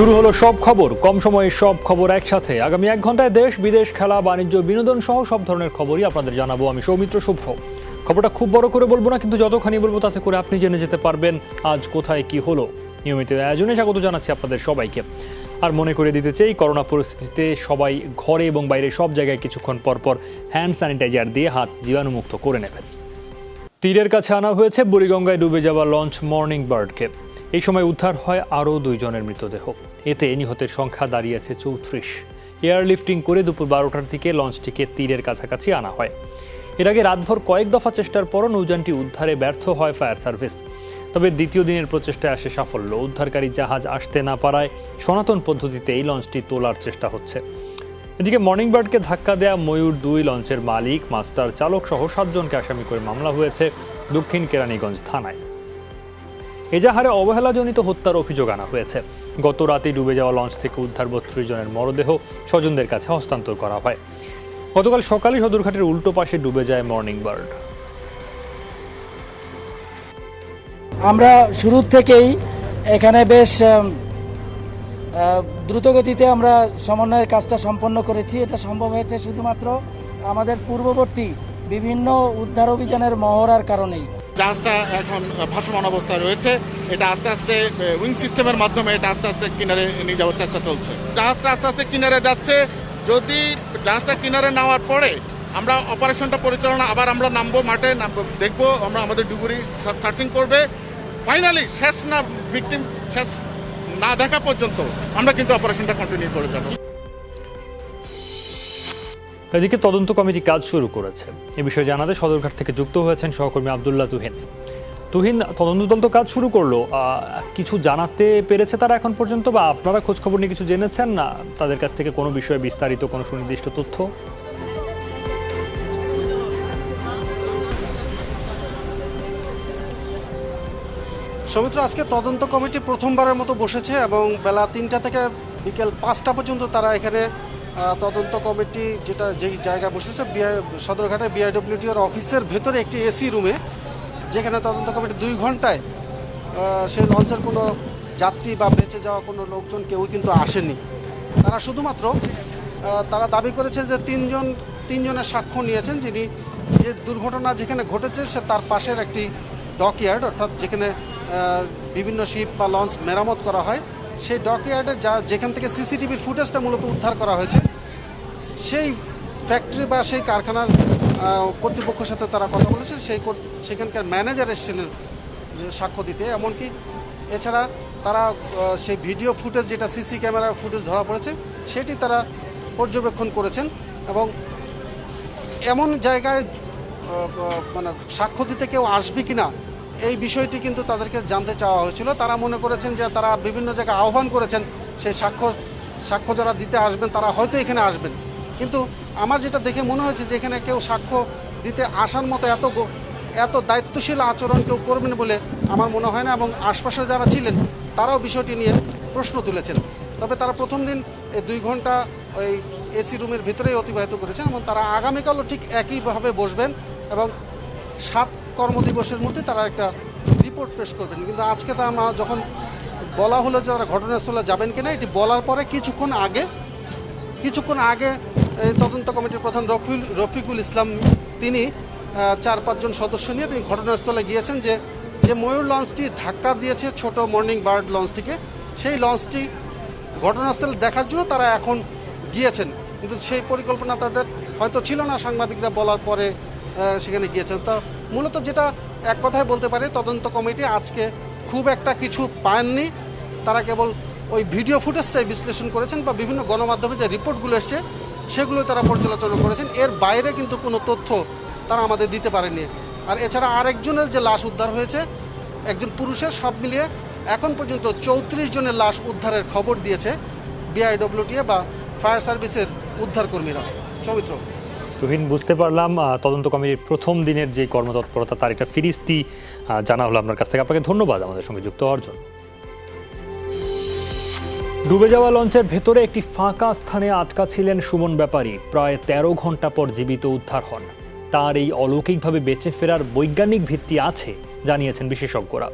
শুরু হলো সব খবর, কম সময়ে সব খবর একসাথে। আগামী 1 ঘন্টায় দেশ বিদেশ, খেলা, বাণিজ্য, বিনোদন সহ সব ধরনের খবরই আপনাদের জানাবো। আমি সৌমিত্র শুভ্র। খবরটা খুব বড় করে বলবো না, কিন্তু যতখানি বলবো তাতে করে আপনি জেনে যেতে পারবেন আজ কোথায় কি হলো। নিয়মিত আয়োজনে স্বাগত জানাচ্ছি আপনাদের সবাইকে। আর মনে করে দিতে চাই, করোনা পরিস্থিতিতে সবাই ঘরে এবং বাইরে সব জায়গায় কিছুক্ষণ পরপর হ্যান্ড স্যানিটাইজার দিয়ে হাত জীবাণুমুক্ত করে নেবেন। তীরের কাছে আনা হয়েছে বুড়িগঙ্গায় ডুবে যাওয়া লঞ্চ মর্নিং বার্ডকে। এই সময় উদ্ধার হয় আরও 2 জনের মৃতদেহ। এতে নিহতের সংখ্যা দাঁড়িয়েছে 34। এয়ারলিফটিং করে দুপুর 12টার দিকে লঞ্চটিকে তীরের কাছাকাছি আনা হয়। এর আগে রাতভর কয়েক দফা চেষ্টার পরও নৌযানটি উদ্ধারে ব্যর্থ হয় ফায়ার সার্ভিস। তবে দ্বিতীয় দিনের প্রচেষ্টায় আসে সাফল্য। উদ্ধারকারী জাহাজ আসতে না পারায় সনাতন পদ্ধতিতে এই লঞ্চটি তোলার চেষ্টা হচ্ছে। এদিকে মর্নিং বার্ডকে ধাক্কা দেয়া ময়ূর 2 লঞ্চের মালিক, মাস্টার, চালক সহ 7 জনকে আসামি করে মামলা হয়েছে দক্ষিণ কেরানীগঞ্জ থানায়। এজাহারে অবহেলাজনিত হত্যার অভিযোগ আনা হয়েছে। গত রাতে ডুবে যাওয়া লঞ্চ থেকে উদ্ধার 32 জনের মরদেহ স্বজনদের কাছে হস্তান্তর করা হয়। গতকাল সকালে সদরঘাটের উল্টো পাশে ডুবে যায় মর্নিং বার্ড। আমরা শুরু থেকেই এখানে বেশ দ্রুতগতিতে আমরা সমন্বয়ের কাজটা সম্পন্ন করেছি। এটা সম্ভব হয়েছে শুধুমাত্র আমাদের পূর্ববর্তী বিভিন্ন উদ্ধার অভিযানের মহড়ার কারণেই। জাহাজটা এখন ভাসমান অবস্থায় রয়েছে। এটা আস্তে আস্তে উইং সিস্টেমের মাধ্যমে এটা আস্তে আস্তে কিনারে নিয়ে যাওয়ার চেষ্টা চলছে। জাহাজটা আস্তে আস্তে কিনারে যাচ্ছে। যদি জাহাজটা কিনারে নেওয়ার পরে আমরা অপারেশনটা পরিচালনা আবার আমরা নামবো, মাঠে নামবো, দেখবো আমরা আমাদের ডুবুরি সার্চিং করবে। ফাইনালি শেষ না ভিকটিম শেষ না দেখা পর্যন্ত আমরা কিন্তু অপারেশনটা কন্টিনিউ করে যাব। এদিকে তদন্ত কমিটি কাজ শুরু করেছে। এ বিষয়ে জানাতে সদরঘাট থেকে যুক্ত হয়েছেন সহকর্মী আব্দুল্লাহ তুহিন। তুহিন, তদন্ত দল তো কাজ শুরু করলো, কিছু জানাতে পেরেছে তারা এখন পর্যন্ত, বা আপনারা খোঁজ খবর নিয়ে কিছু জেনেছেন না তাদের কাছ থেকে কোনো বিষয়ে বিস্তারিত কোনো সুনির্দিষ্ট তথ্য? সৌমিত্র, আজকে তদন্ত কমিটি প্রথমবারের মতো বসেছে এবং বেলা 3টা থেকে বিকেল 5টা পর্যন্ত তারা এখানে তদন্ত কমিটি যেই জায়গায় বসেছে সদরঘাটে বিআইডব্লিউটির অফিসের ভেতরে একটি এসি রুমে, যেখানে তদন্ত কমিটি 2 ঘন্টায় সেই লঞ্চের কোনো যাত্রী বা বেঁচে যাওয়া কোনো লোকজন কেউ কিন্তু আসেনি। তারা শুধুমাত্র তারা দাবি করেছে যে 3 জনের সাক্ষ্য নিয়েছেন, যিনি যে দুর্ঘটনা যেখানে ঘটেছে সে তার পাশের একটি ডকইয়ার্ড, অর্থাৎ যেখানে বিভিন্ন শিপ বা লঞ্চ মেরামত করা হয়, সেই ডকইয়ার্ডে যেখান থেকে সিসিটিভির ফুটেজটা মূলত উদ্ধার করা হয়েছে, সেই ফ্যাক্টরি বা সেই কারখানার কর্তৃপক্ষের সাথে তারা কথা বলেছে। সেখানকার ম্যানেজার এসেছিলেন সাক্ষ্য দিতে। এমনকি এছাড়া তারা সেই ভিডিও ফুটেজ, যেটা সিসি ক্যামেরার ফুটেজ ধরা পড়েছে, সেটি তারা পর্যবেক্ষণ করেছেন এবং এমন জায়গায় মানে সাক্ষ্য দিতে কেউ আসবে কিনা এই বিষয়টি কিন্তু তাদেরকে জানতে চাওয়া হয়েছিল। তারা মনে করেছেন যে তারা বিভিন্ন জায়গায় আহ্বান করেছেন সেই সাক্ষ্য যারা দিতে আসবেন তারা হয়তো এখানে আসবেন, কিন্তু আমার যেটা দেখে মনে হয়েছে যে এখানে কেউ সাক্ষ্য দিতে আসার মতো এত দায়িত্বশীল আচরণ কেউ করবেন বলে আমার মনে হয় না, এবং আশপাশে যারা ছিলেন তারাও বিষয়টি নিয়ে প্রশ্ন তুলেছেন। তবে তারা প্রথম দিন এই 2 ঘন্টা ওই এসি রুমের ভিতরেই অতিবাহিত করেছেন এবং তারা আগামীকালও ঠিক একইভাবে বসবেন এবং 7 কর্মদিবসের মধ্যে তারা একটা রিপোর্ট পেশ করবেন। কিন্তু আজকে তারা যখন বলা হলো যে তারা ঘটনাস্থলে যাবেন কিনা, এটি বলার পরে কিছুক্ষণ আগে এই তদন্ত কমিটির প্রধান রফিকুল ইসলাম তিনি 4-5 জন সদস্য নিয়ে তিনি ঘটনাস্থলে গিয়েছেন। যে ময়ূর লঞ্চটি ধাক্কা দিয়েছে ছোট মর্নিং বার্ড লঞ্চটিকে, সেই লঞ্চটি ঘটনাস্থলে দেখার জন্য তারা এখন গিয়েছেন, কিন্তু সেই পরিকল্পনা তাদের হয়তো ছিল না। সাংবাদিকরা বলার পরে সেখানে গিয়েছেন। তো মূলত যেটা এক কথায় বলতে পারে, তদন্ত কমিটি আজকে খুব একটা কিছু পাননি। তারা কেবল ওই ভিডিও ফুটেজটাই বিশ্লেষণ করেছেন বা বিভিন্ন গণমাধ্যমে যে রিপোর্টগুলো এসছে সেগুলো তারা পর্যালোচনা করেছেন। এর বাইরে কিন্তু কোনো তথ্য তারা আমাদের দিতে পারেনি। আর এছাড়া আরেকজনের যে লাশ উদ্ধার হয়েছে, একজন পুরুষের, সব মিলিয়ে এখন পর্যন্ত 34 জনের লাশ উদ্ধারের খবর দিয়েছে বিআইডব্লিউটিএ বা ফায়ার সার্ভিসের উদ্ধারকর্মীরা। সৌমিত্র, তুহিন, বুঝতে পারলাম তদন্ত কমিটির প্রথম দিনের যে কর্মতৎপরতা তার একটা ফিরিস্তি জানা হলো আপনার কাছ থেকে। আপনাকে ধন্যবাদ আমাদের সঙ্গে যুক্ত হওয়ার জন্য। ডুবে যাওয়া লঞ্চের ভেতরে একটি ফাঁকা স্থানে আটকা ছিলেন সুমন ব্যাপারী। প্রায় 13 ঘন্টা পর জীবিত উদ্ধার হন। তার এই অলৌকিকভাবে বেঁচে ফেরার বৈজ্ঞানিক ভিত্তি আছে জানিয়েছেন বিশেষজ্ঞরা।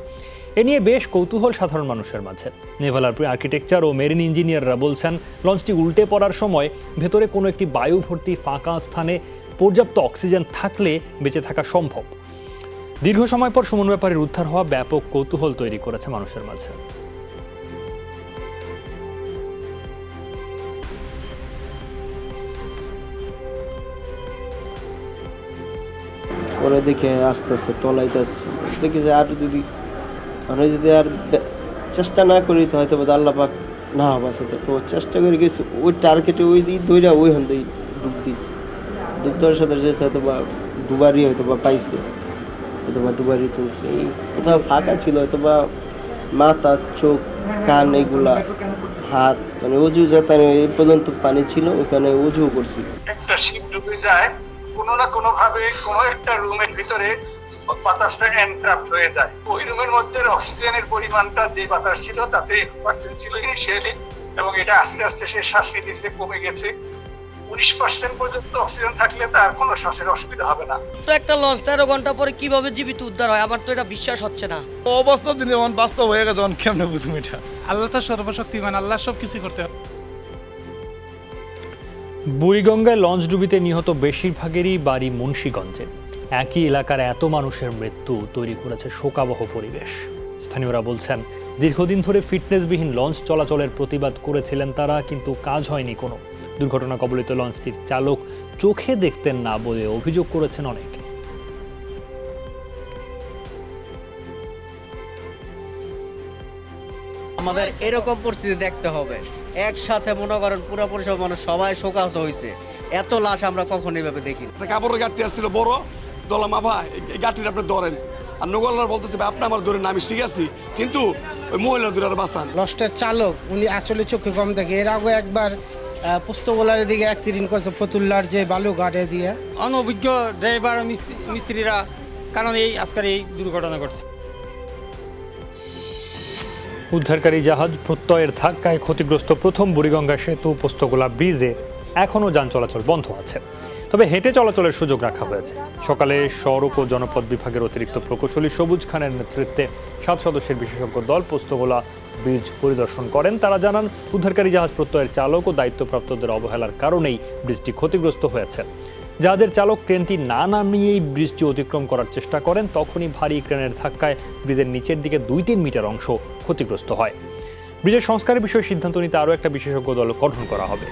এ নিয়ে বেশ কৌতূহল সাধারণ মানুষের মাঝে। নেভাল আর্কিটেকচার ও মেরিন ইঞ্জিনিয়াররা বলছেন, লঞ্চটি উল্টে পড়ার সময় ভেতরে কোনো একটি বায়ু ভর্তি ফাঁকা স্থানে পর্যাপ্ত অক্সিজেন থাকলে বেঁচে থাকা সম্ভব। দীর্ঘ সময় পর সুমন ব্যাপারীর উদ্ধার হওয়া ব্যাপক কৌতূহল তৈরি করেছে মানুষের মাঝে। পরে দেখে আস্তে আস্তে তলাইতেছে, দেখি যে আর যদি চেষ্টা না করি তো হয়তো আল্লাহ পাক না বাঁচাতে, তো চেষ্টা করে গেছি ওই টার্গেটে ওই দিই দইরা ওইখান থেকে ডুব দিছি। ডুব দেওয়ার সাথে সাথে হয়তো বা ডুবারি হয়তো বা পাইছে, হয়তো বা ডুবারি তুলছে। এই কোথাও ফাঁকা ছিল হয়তো বা মাথা, চোখ, কান, এগুলা, হাত, মানে অজু যেখানে এই পর্যন্ত পানি ছিল ওখানে অজু করছি। একটা শিপ ডুবে যায়, কোনো না কোনো ভাবে কোনো একটা রুমের ভিতরে বাতাসটা এনট্রাপড হয়ে যায়। ওই রুমের মধ্যে অক্সিজেনের পরিমাণটা যে বাতাস ছিল তাতে 1% ছিল ইনিশিয়ালি, এবং এটা আস্তে আস্তে সে শ্বাস নিতে কমে গেছে। 19% পর্যন্ত অক্সিজেন থাকলে তার কোনো শ্বাসের অসুবিধা হবে না। তো একটা লঞ্চ 13 ঘন্টা পরে কিভাবে জীবিত উদ্ধার হয়, আমার তো এটা বিশ্বাস হচ্ছে না। অবাস্তব দিনে বাস্তব হয়ে গেছে, কেমনে বুঝুম এটা? আল্লাহ তো সর্বশক্তিমান, আল্লাহ সব কিছু করতে হবে। বুড়িগঙ্গায় লঞ্চ ডুবিতে নিহত বেশিরভাগেরই বাড়ি মুন্সিগঞ্জে। একই এলাকার এত মানুষের মৃত্যু তৈরি করেছে শোকাবহ পরিবেশ। স্থানীয়রা বলছেন, দীর্ঘদিন ধরে ফিটনেসবিহীন লঞ্চ চলাচলের প্রতিবাদ করেছিলেন তারা, কিন্তু কাজ হয়নি কোনো। দুর্ঘটনা কবলিত লঞ্চটির চালক চোখে দেখতেন না বলে অভিযোগ করেছেন অনেকে। আমাদের এরকম পরিস্থিতি দেখতে হবে, একসাথে মনে করেন পুরোপুরি সব মানুষ সবাই শোকাহত হয়েছে। এত লাশ আমরা কখনো এইভাবে দেখিনি। কাপড়ের গাড়ি আসছিল বড় দলা মাভা, এই গাড়িটা আপনি ধরেন, আর নগলার বলতেছে আপনি আমার ধরেন, আমি ঠিক আছি, কিন্তু ওই মহিলা দূরে আর বাঁচান। লঞ্চটার চালক উনি আসলে চোখে কম দেখে। এর আগে একবার পুস্তকলার দিকে অ্যাক্সিডেন্ট করেছে, ফতুল্লার যে বালুঘাটে দিয়ে। অনভিজ্ঞ ড্রাইভার মিস্ত্রিরা কারণ এই আজকের এই দুর্ঘটনা ঘটছে। উদ্ধারকারী জাহাজ প্রত্যয়ের ধাক্কায় ক্ষতিগ্রস্ত প্রথম বুড়িগঙ্গা সেতু পোস্তগোলা ব্রিজে এখনও যান চলাচল বন্ধ আছে, তবে হেঁটে চলাচলের সুযোগ রাখা হয়েছে। সকালে সড়ক ও জনপথ বিভাগের অতিরিক্ত প্রকৌশলী সবুজ খানের নেতৃত্বে 7 সদস্যের বিশেষজ্ঞ দল পোস্তগোলা ব্রিজ পরিদর্শন করেন। তারা জানান, উদ্ধারকারী জাহাজ প্রত্যয়ের চালক ও দায়িত্বপ্রাপ্তদের অবহেলার কারণেই ব্রিজটি ক্ষতিগ্রস্ত হয়েছে। জাহাজের চালক ক্রেনটি না নামিয়েই ব্রিজটি অতিক্রম করার চেষ্টা করেন, তখনই ভারী ক্রেনের ধাক্কায় ব্রিজের নিচের দিকে 2-3 মিটার অংশ ক্ষতিগ্রস্ত হয়। ব্রিজের সংস্কারের বিষয়ে সিদ্ধান্ত নিতে আরও একটা বিশেষজ্ঞ দল গঠন করা হবে।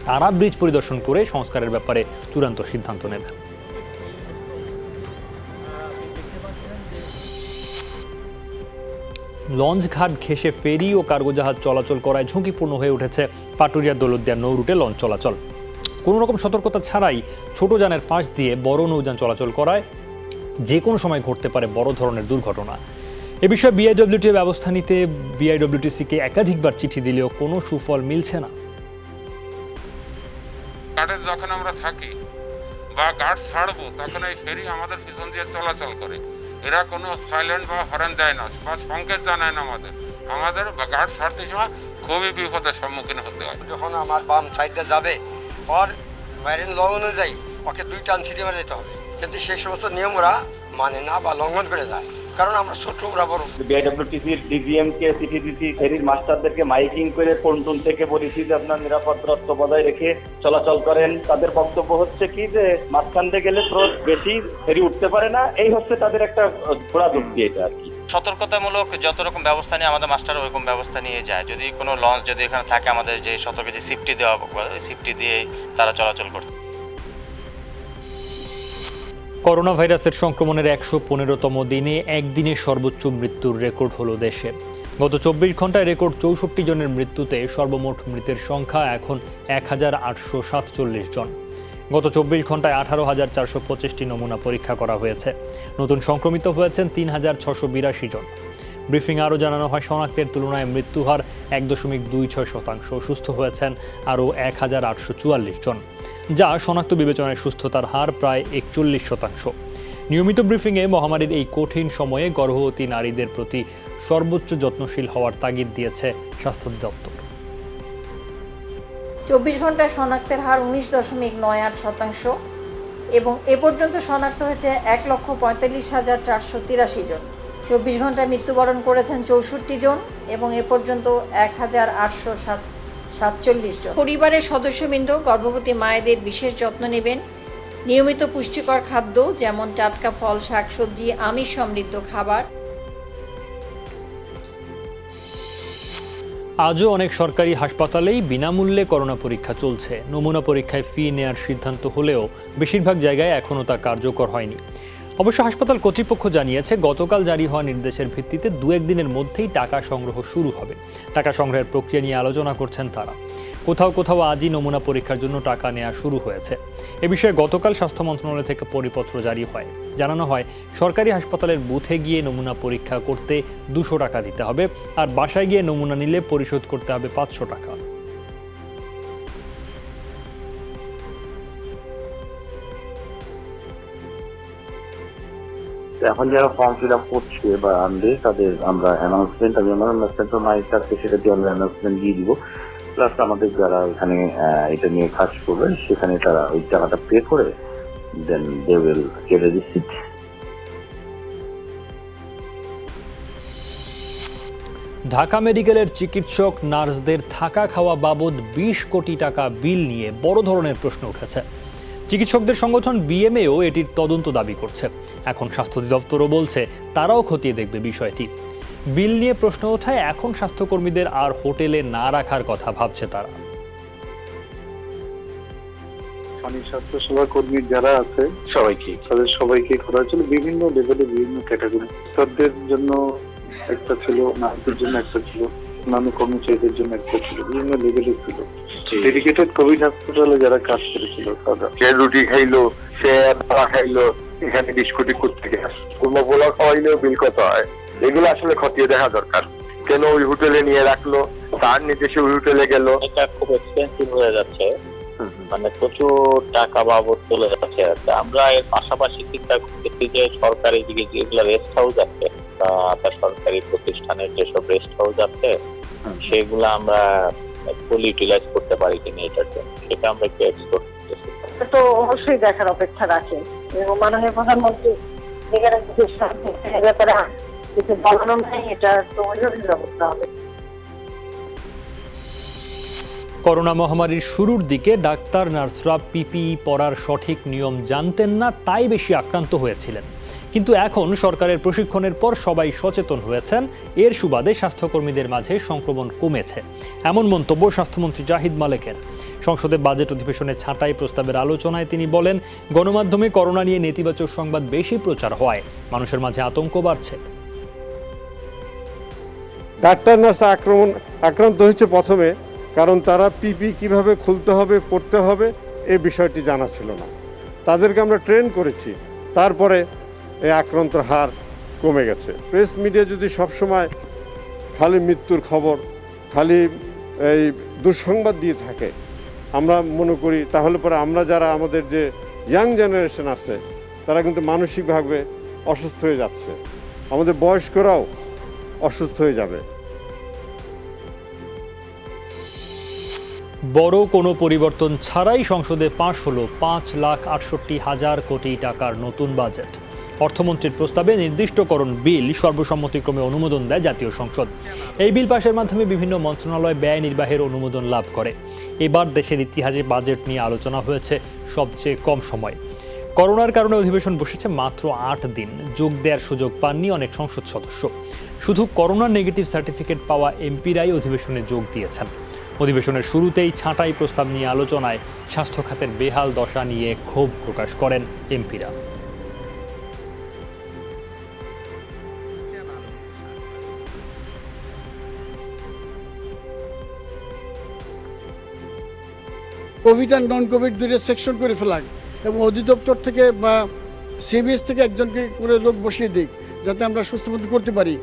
তারা ব্রিজ পরিদর্শন করে সংস্কারের ব্যাপারে চূড়ান্ত সিদ্ধান্ত নেবেন। লঞ্চ ঘাট ঘেঁষে ফেরি ও কার্গো জাহাজ চলাচল করায় ঝুঁকিপূর্ণ হয়ে উঠেছে পাটুরিয়া দৌলতদিয়া নৌ রুটে লঞ্চ চলাচল। কোনো রকম সতর্কতা ছাড়াই ছোট যানের পাশ দিয়ে বড় নৌযান চলাচল করায় যে কোনো সময় ঘটতে পারে বড় ধরনের দুর্ঘটনা। এ বিষয়ে বিআইডব্লিউটি ব্যবস্থা নিতে বিআইডব্লিউটিসিকে একাধিকবার চিঠি দিলেও কোনো সুফল মিলছে না। গার্ডে যখন আমরা থাকি বা গার্ড ছাড়বো, তখন এই ফেরি আমাদের পিছন দিয়ে চলাচল করে। এরা কোনো সাইলেন্ট বা হরেন দেয় না বা সংকেত জানায় না আমাদের গার্ড ছাড়তে সময় খুবই বিপদের সম্মুখীন হতে হয়। যখন আমার বাম সাইডে যাবে, ওর মেরিন ল অনুযায়ী ওকে 2 টান সিটি মারে যেতে হবে, কিন্তু সেই সমস্ত নিয়ম ওরা মানে না বা লঙ্ঘন করে যায়, কারণ আমরা ছোট, ওরা বড়। বিআইডব্লিউটিসির ডিজিএমকে চিঠি দিচ্ছি, ফেরির মাস্টারদেরকে মাইকিং করে পন্টুন থেকে বলেছি যে আপনার নিরাপদ দূরত্ব বজায় রেখে চলাচল করেন। তাদের বক্তব্য হচ্ছে কি যে মাঝখান দিয়ে গেলে স্রোত বেশি, ফেরি উঠতে পারে না, এই হচ্ছে তাদের একটা ঘোড়া যুক্তি এটা আর কি। সতর্কতামূলক যত রকম ব্যবস্থা নিয়ে আমাদের মাস্টার ওরকম ব্যবস্থা নিয়ে যায়। যদি কোনো লঞ্চ যদি এখানে থাকে, আমাদের যে সতর্ক যে সিফটি দেওয়া ওই সিফটি দিয়ে তারা চলাচল করছে। করোনা ভাইরাসের সংক্রমণের 115তম দিনে একদিনে সর্বোচ্চ মৃত্যুর রেকর্ড হলো দেশে। গত 24 ঘন্টায় রেকর্ড 64 জনের মৃত্যুতে সর্বমোট মৃতের সংখ্যা এখন 1847 জন। গত 24 ঘন্টায় 18,425টি নমুনা পরীক্ষা করা হয়েছে। নতুন সংক্রমিত হয়েছেন 3,682 জন। ব্রিফিং আরও জানানো হয়, শনাক্তের তুলনায় মৃত্যুহার 1.26%, সুস্থ হয়েছেন আরও 1,844 জন, যা শনাক্ত বিবেচনায় সুস্থতার হার প্রায় 41%। নিয়মিত ব্রিফিংয়ে মহামারীর এই কঠিন সময়ে গর্ভবতী নারীদের প্রতি সর্বোচ্চ যত্নশীল হওয়ার তাগিদ দিয়েছে স্বাস্থ্য দপ্তর। 24 ঘন্টায় শনাক্তের হার 19.98% এবং এ পর্যন্ত শনাক্ত হয়েছে 1,45,483 জন। 24 ঘন্টায় মৃত্যুবরণ করেছেন 64 জন এবং এ পর্যন্ত 1847 জন। পরিবারের সদস্যবৃন্দ গর্ভবতী মায়েদের বিশেষ যত্ন নেবেন। নিয়মিত পুষ্টিকর খাদ্য যেমন টাটকা ফল, শাকসবজি, আমিষ সমৃদ্ধ খাবার। আজও অনেক সরকারি হাসপাতালেই বিনামূল্যে করোনা পরীক্ষা চলছে। নমুনা পরীক্ষায় ফি নেয়ার সিদ্ধান্ত হলেও বেশিরভাগ জায়গায় এখনও তা কার্যকর হয়নি। অবশ্য হাসপাতাল কর্তৃপক্ষ জানিয়েছে, গতকাল জারি হওয়া নির্দেশের ভিত্তিতে 2-1 দিনের মধ্যেই টাকা সংগ্রহ শুরু হবে। টাকা সংগ্রহের প্রক্রিয়া নিয়ে আলোচনা করছেন তারা। কোথাও কোথাও আজই নমুনা পরীক্ষার জন্য টাকা নেওয়া শুরু হয়েছে। এ বিষয়ে গতকাল স্বাস্থ্য মন্ত্রণালয় থেকে পরিপত্র জারি হয়। জানানো হয়, সরকারি হাসপাতালের বুথে গিয়ে নমুনা পরীক্ষা করতে 200 টাকা দিতে হবে, আর বাসায় গিয়ে নমুনা নিলে পরিশোধ করতে হবে 500 টাকা। এখন যারা ফর্ম ফিল আপ করছে বা আনবে তাদের আমরা অ্যানাউন্সমেন্ট মাইক থাকছে, সেটা দিয়ে আমরা অ্যানাউন্সমেন্ট দিয়ে দিব। প্লাস আমাদের যারা এখানে এটা নিয়ে কাজ করবে সেখানে তারা ওই টাকাটা পে করে দেন they will get a receipt. Dhaka মেডিকেলের চিকিৎসক নার্সদের থাকা খাওয়া বাবদ 20 কোটি টাকা বিল নিয়ে বড় ধরনের প্রশ্ন উঠেছে। চিকিৎসকদের সংগঠন বিএমএও এটির তদন্ত দাবি করছে। এখন স্বাস্থ্য অধিদপ্তরও বলছে তারাও খতিয়ে দেখবে বিষয়টি। বিল নিয়ে প্রশ্ন ওঠায় এখন স্বাস্থ্যকর্মীদের আর হোটেলে না রাখার কথা ভাবছে তারা। স্বাস্থ্য সেবা কর্মী যারা আছে সবাইকে করা হয়েছিল বিভিন্ন লেভেলে, বিভিন্ন ক্যাটাগরি। তাদের জন্য একটা ছিল, নার্সদের জন্য একটা ছিল, অন্যান্য কর্মচারীদের জন্য একটা ছিল, বিভিন্ন লেভেলে ছিল। ডেডিকেটেড কোভিড হাসপাতালে যারা কাজ করেছিল তারা, সে রুটি খাইলো, সে ভাড়া খাইলো, এখানে 20 কোটি করতে কোনো পোলা খাওয়াইলেও বিল কত হয়, এগুলো আসলে খতিয়ে দেখা দরকার। কেন ওই হোটেলে নিয়ে রাখলো, তার নির্দেশে ওই হোটেলে গেল, এটা খুব এক্সপেন্সিভ হয়ে যাচ্ছে, মানে প্রচুর টাকা বাবদ চলে যাচ্ছে। আমরা এর পাশাপাশি চিন্তা করতেছি যে সরকারি দিকে যেগুলো রেস্ট হাউস আছে বা সরকারি প্রতিষ্ঠানের যেসব রেস্ট হাউস আছে সেগুলো আমরা ফুল ইউটিলাইজ করতে পারি কিনা, এটার জন্য সেটা আমরা একটু এক্সপ্লোর করতেছি। তো অবশ্যই দেখার অপেক্ষা রাখে এবং মাননীয় প্রধানমন্ত্রী ব্যাপারে কিছু বলানো নাই, এটা তো ব্যবস্থা হবে। করোনা মহামারীর শুরুর দিকে ডাক্তার নার্সরা পিপিই পরার সঠিক নিয়ম জানতেন না, তাই বেশি আক্রান্ত হয়েছিলেন। কিন্তু এখন সরকারের প্রশিক্ষণের পর সবাই সচেতন হয়েছেন, এর সুবাদে স্বাস্থ্যকর্মীদের মাঝে সংক্রমণ কমেছে, এমন মন্তব্য স্বাস্থ্যমন্ত্রী জাহিদ মালেকের। সংসদে বাজেট অধিবেশনে ছাঁটাই প্রস্তাবের আলোচনায় তিনি বলেন, গণমাধ্যমে করোনা নিয়ে নেতিবাচক সংবাদ বেশি প্রচার হওয়ায় মানুষের মাঝে আতঙ্ক বাড়ছে। ডাক্তার নার্স আক্রান্ত হয়েছে প্রথমে, কারণ তারা পিপি কিভাবে খুলতে হবে, পড়তে হবে এই বিষয়টি জানা ছিল না। তাদেরকে আমরা ট্রেন করেছি, তারপরে এই আক্রান্তর হার কমে গেছে। প্রেস মিডিয়া যদি সবসময় খালি মৃত্যুর খবর, খালি এই দুঃসংবাদ দিয়ে থাকে, আমরা মনে করি তাহলে পরে আমরা যারা আমাদের যে ইয়াং জেনারেশন আছে তারা কিন্তু মানসিকভাবে অসুস্থ হয়ে যাচ্ছে, আমাদের বয়স্করাও অসুস্থ হয়ে যাবে। বড় কোনো পরিবর্তন ছাড়াই সংসদে পাশ হলো 5,68,000 কোটি টাকার নতুন বাজেট। অর্থমন্ত্রীর প্রস্তাবে নির্দিষ্টকরণ বিল সর্বসম্মতিক্রমে অনুমোদন দেয় জাতীয় সংসদ। এই বিল পাশের মাধ্যমে বিভিন্ন মন্ত্রণালয় ব্যয় নির্বাহের অনুমোদন লাভ করে। এবার দেশের ইতিহাসে বাজেট নিয়ে আলোচনা হয়েছে সবচেয়ে কম সময়। করোনার কারণে অধিবেশন বসেছে মাত্র 8 দিন। যোগ দেওয়ার সুযোগ পাননি অনেক সংসদ সদস্য। শুধু করোনা নেগেটিভ সার্টিফিকেট পাওয়া এমপিরাই অধিবেশনে যোগ দিয়েছেন। অধিবেশনের শুরুতেই ছাঁটাই প্রস্তাব নিয়ে আলোচনায় স্বাস্থ্য খাতের বেহাল দশা নিয়ে ক্ষোভ প্রকাশ করেন এমপিরা। কোভিড আর নন কোভিড দুটো সেকশন করে ফেলা এবং অধিদপ্তর থেকে বা সিবিএস থেকে একজনকে করে লোক বসিয়ে দিক, যাতে আমরা সুস্থ মতো করতে পারি।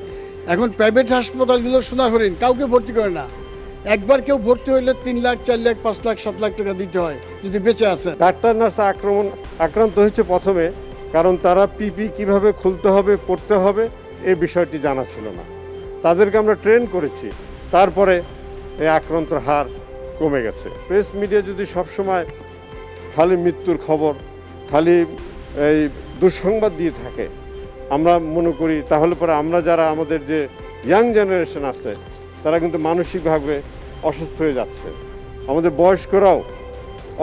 এখন প্রাইভেট হাসপাতালগুলো সোনার হরিণ, কাউকে ভর্তি করে না। একবার কেউ ভর্তি হইলে 3 লাখ, 4 লাখ, 5 লাখ, 7 লাখ টাকা দিতে হয় যদি বেঁচে আছে। ডাক্তার নার্স আক্রান্ত হয়েছে প্রথমে, কারণ তারা পিপি কিভাবে খুলতে হবে, পড়তে হবে এই বিষয়টি জানা ছিল না। তাদেরকে আমরা ট্রেন করেছি, তারপরে এই আক্রান্তর হার কমে গেছে। প্রেস মিডিয়া যদি সবসময় খালি মৃত্যুর খবর, খালি এই দুঃসংবাদ দিয়ে থাকে, আমরা মনে করি তাহলে পরে আমরা যারা আমাদের যে ইয়াং জেনারেশন আছে তারা কিন্তু মানসিকভাবে অসুস্থ হয়ে যাচ্ছে, আমাদের বয়স্করাও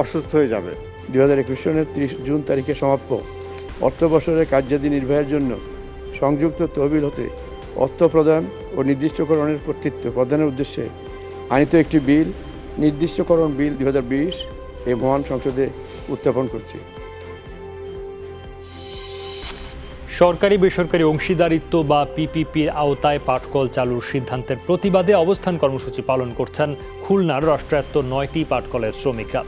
অসুস্থ হয়ে যাবে। 2021 সনের 30 জুন তারিখে সমাপ্ত অর্থ বছরের কার্যাদি নির্বাহের জন্য সংযুক্ত তহবিল হতে অর্থ প্রদান ও নির্দিষ্টকরণের কর্তৃত্ব প্রদানের উদ্দেশ্যে আনিত একটি বিল, নির্দিষ্টকরণ বিল 2020 এই মহান সংসদে উত্থাপন করছি। সরকারি বেসরকারি অংশীদারিত্ব বা পিপিপির আওতায় পাটকল চালুর সিদ্ধান্তের প্রতিবাদে অবস্থান কর্মসূচি পালন করছেন খুলনার রাষ্ট্রায়ত্ত 9টি পাটকলের শ্রমিকরা।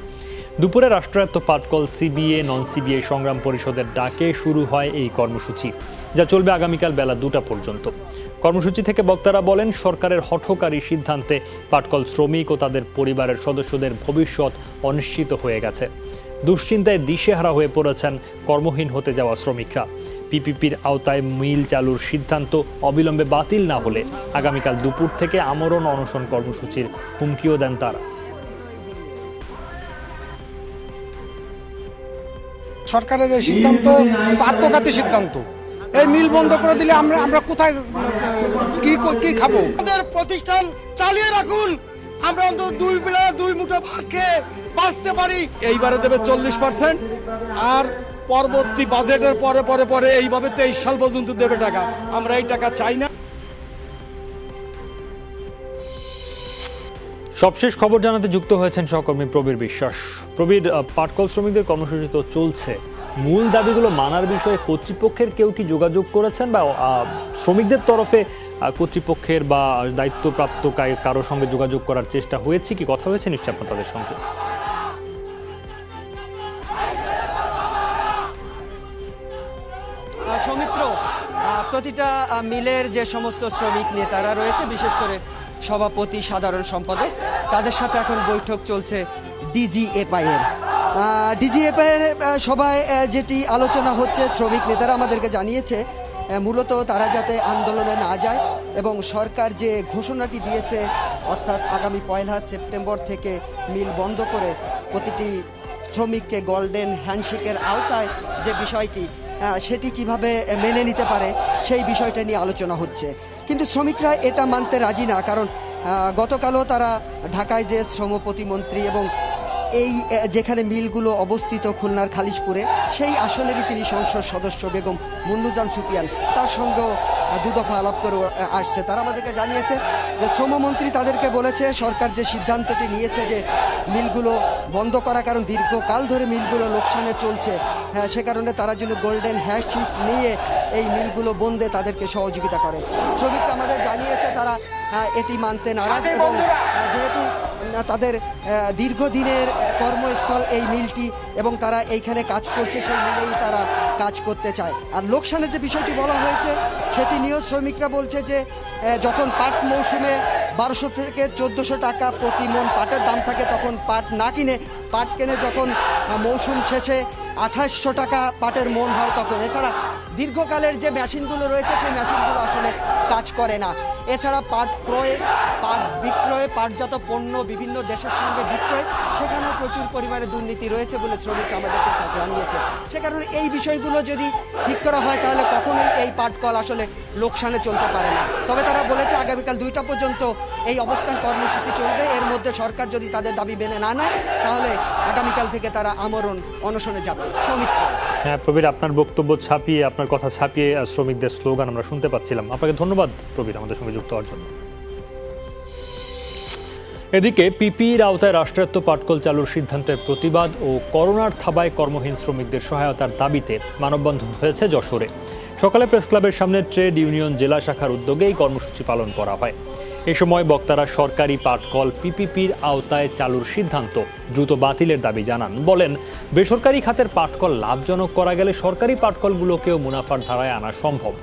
দুপুরে রাষ্ট্রায়ত্ত পাটকল সিবিএ নন সিবিএ সংগ্রাম পরিষদের ডাকে শুরু হয় এই কর্মসূচি, যা চলবে আগামীকাল বেলা 2টা পর্যন্ত। কর্মসূচি থেকে বক্তারা বলেন, সরকারের হঠকারী সিদ্ধান্তে পাটকল শ্রমিক ও তাদের পরিবারের সদস্যদের ভবিষ্যৎ অনিশ্চিত হয়ে গেছে। দুশ্চিন্তায় দিশেহারা হয়ে পড়েছেন কর্মহীন হতে যাওয়া শ্রমিকরা। পিপিপির আওতায় মিল চালুর সিদ্ধান্ত অবিলম্বে বাতিল না হলে আগামীকাল দুপুর থেকে আমরণ অনশন কর্মসূচির হুমকিও দেন তারা। সরকারের এই সিদ্ধান্ত আত্মঘাতী সিদ্ধান্ত। এই মিল বন্ধ করে দিলে আমরা কোথায় কি খাবো? আমাদের প্রতিষ্ঠান চালিয়ে রাখুন, আমরা অন্তত 2 বেলা 2 মুঠো ভাত খেয়ে বাঁচতে পারি। এইবারে দেবে 40%, আর পরবর্তী বাজেটের পরে এইভাবে 23 সাল পর্যন্ত দেবে টাকা। আমরা এই টাকা চাই না। সবশেষ খবর জানাতে যুক্ত হয়েছেন সহকর্মী প্রবীর বিশ্বাস। প্রবীর, পাটকল শ্রমিকদের কর্মসূচি তো চলছে, মূল দাবিগুলো মানার বিষয়ে কর্তৃপক্ষের কেউ কি যোগাযোগ করেছেন বা শ্রমিকদের তরফে কর্তৃপক্ষের বা দায়িত্বপ্রাপ্ত কারোর সঙ্গে যোগাযোগ করার চেষ্টা হয়েছে কি? কথা হয়েছে নিশ্চয় আপনার তাদের সঙ্গে? সৌমিত্র, প্রতিটা মিলের যে সমস্ত শ্রমিক নেতারা রয়েছে, বিশেষ করে সভাপতি, সাধারণ সম্পাদক, তাদের সাথে এখন বৈঠক চলছে ডিজিএফআই এর। ডিজিএফআই এর সভায় যেটি আলোচনা হচ্ছে, শ্রমিক নেতারা আমাদেরকে জানিয়েছে মূলত তারা যাতে আন্দোলনে না যায় এবং সরকার যে ঘোষণাটি দিয়েছে, অর্থাৎ আগামী 1 সেপ্টেম্বর থেকে মিল বন্ধ করে প্রতিটি শ্রমিককে গোল্ডেন হ্যান্ডশেকের আওতায় যে বিষয়টি, সেটি কিভাবে মেনে নিতে পারে সেই বিষয়টা নিয়ে আলোচনা হচ্ছে। কিন্তু শ্রমিকরা এটা মানতে রাজি না, কারণ গতকালও তারা ঢাকায় যে শ্রম প্রতিমন্ত্রী এবং এই যেখানে মিলগুলো অবস্থিত খুলনার খালিশপুরে, সেই আসনেরই তিনি সংসদ সদস্য বেগম মুন্নুজান সুপিয়ান, তার সঙ্গেও 2 দফা আলাপ করে আসছে। তারা আমাদেরকে জানিয়েছে যে শ্রমমন্ত্রী তাদেরকে বলেছে সরকার যে সিদ্ধান্তটি নিয়েছে যে মিলগুলো বন্ধ করা, কারণ দীর্ঘকাল ধরে মিলগুলো লোকসানে চলছে, সে কারণে তারা যেন গোল্ডেন হ্যান্ডশেক নিয়ে এই মিলগুলো বন্ধে তাদেরকে সহযোগিতা করে। শ্রমিকরা আমাদের জানিয়েছে তারা এটি মানতে নারাজ এবং যেহেতু তাদের দীর্ঘদিনের কর্মস্থল এই মিলটি এবং তারা এইখানে কাজ করছে, সেই মিলেই তারা কাজ করতে চায়। আর লোকসানের যে বিষয়টি বলা হয়েছে সেটি নিয়েও শ্রমিকরা বলছে যে যখন পাট মৌসুমে 1200 থেকে 1400 টাকা প্রতি মন পাটের দাম থাকে, তখন পাট না কিনে পাট কেনে যখন মৌসুম শেষে 2800 টাকা পাটের মন হয় তখন। এছাড়া দীর্ঘকালের যে মেশিনগুলো রয়েছে সেই মেশিনগুলো আসলে কাজ করে না। এছাড়া পাট ক্রয়, পাট বিক্রয়, পাটজাত পণ্য বিভিন্ন দেশের সঙ্গে বিক্রয়, সেখানেও প্রচুর পরিমাণে দুর্নীতি রয়েছে বলে শ্রমিক আমাদেরকে জানিয়েছে। সে কারণে এই বিষয়গুলো যদি ঠিক করা হয় তাহলে কখনোই এই পাটকল আসলে লোকসানে চলতে পারে না। তবে তারা বলেছে আগামীকাল 2টা পর্যন্ত এই অবস্থান কর্মসূচি চলবে। এর মধ্যে সরকার যদি তাদের দাবি মেনে না নেয় তাহলে আগামীকাল থেকে তারা আমরণ অনশনে যাবে। শ্রমিক, হ্যাঁ প্রবীর, আপনার বক্তব্য ছাপিয়ে, আপনার কথা ছাপিয়ে শ্রমিকদের স্লোগান আমরা শুনতে পাচ্ছিলাম। আপনাকে ধন্যবাদ প্রবীর আমাদের সঙ্গে যুক্ত হওয়ার জন্য। এদিকে পিপির আওতায় রাষ্ট্রায়ত্ত পাটকল চালুর সিদ্ধান্তের প্রতিবাদ ও করোনার থাবায় কর্মহীন শ্রমিকদের সহায়তার দাবিতে মানববন্ধন হয়েছে যশোরে। সকালে প্রেস ক্লাবের সামনে ট্রেড ইউনিয়ন জেলা শাখার উদ্যোগে এই কর্মসূচি পালন করা হয়। এ সময় বক্তারা সরকারি পাটকল পিপিপির আওতায় চালুর সিদ্ধান্ত দ্রুত বাতিলের দাবি জানান। বলেন, বেসরকারি খাতের পাটকল লাভজনক করা গেলে সরকারি পাটকলগুলোকেও মুনাফার ধারায় আনা সম্ভব।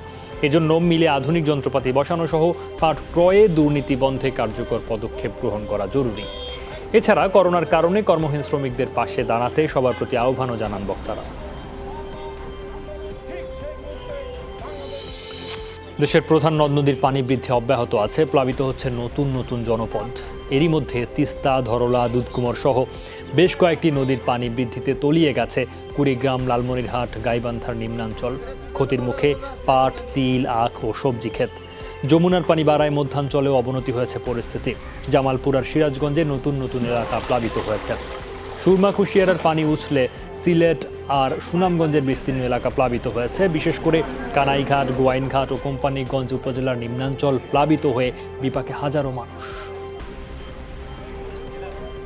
এজন্য মিলে আধুনিক যন্ত্রপাতি বসানো সহ পাট ক্রয়ে দুর্নীতি বন্ধে কার্যকর পদক্ষেপ গ্রহণ করা জরুরি। এছাড়া করোনার কারণে কর্মহীন শ্রমিকদের পাশে দাঁড়াতে সবার প্রতি আহ্বানও জানান বক্তারা। দেশের প্রধান নদ নদীর পানি বৃদ্ধি অব্যাহত আছে, প্লাবিত হচ্ছে নতুন নতুন জনপদ। এরই মধ্যে তিস্তা, ধরলা, দুধকুমার সহ বেশ কয়েকটি নদীর পানি বৃদ্ধিতে তলিয়ে গেছে কুড়িগ্রাম, লালমনিরহাট, গাইবান্ধার নিম্নাঞ্চল। ক্ষতির মুখে পাট, তিল, আখ ও সবজি ক্ষেত। যমুনার পানি বাড়ায় মধ্যাঞ্চলেও অবনতি হয়েছে পরিস্থিতি। জামালপুর আর সিরাজগঞ্জে নতুন নতুন এলাকা প্লাবিত হয়েছে। সুরমা কুশিয়ারার পানি উছলে সিলেট আর সুনামগঞ্জের বিস্তীর্ণ এলাকা প্লাবিত হয়েছে। বিশেষ করে কানাইঘাট, গোয়াইনঘাট ও কোম্পানিগঞ্জ উপজেলার নিম্নাঞ্চল প্লাবিত হয়ে বিপাকে হাজারো মানুষ।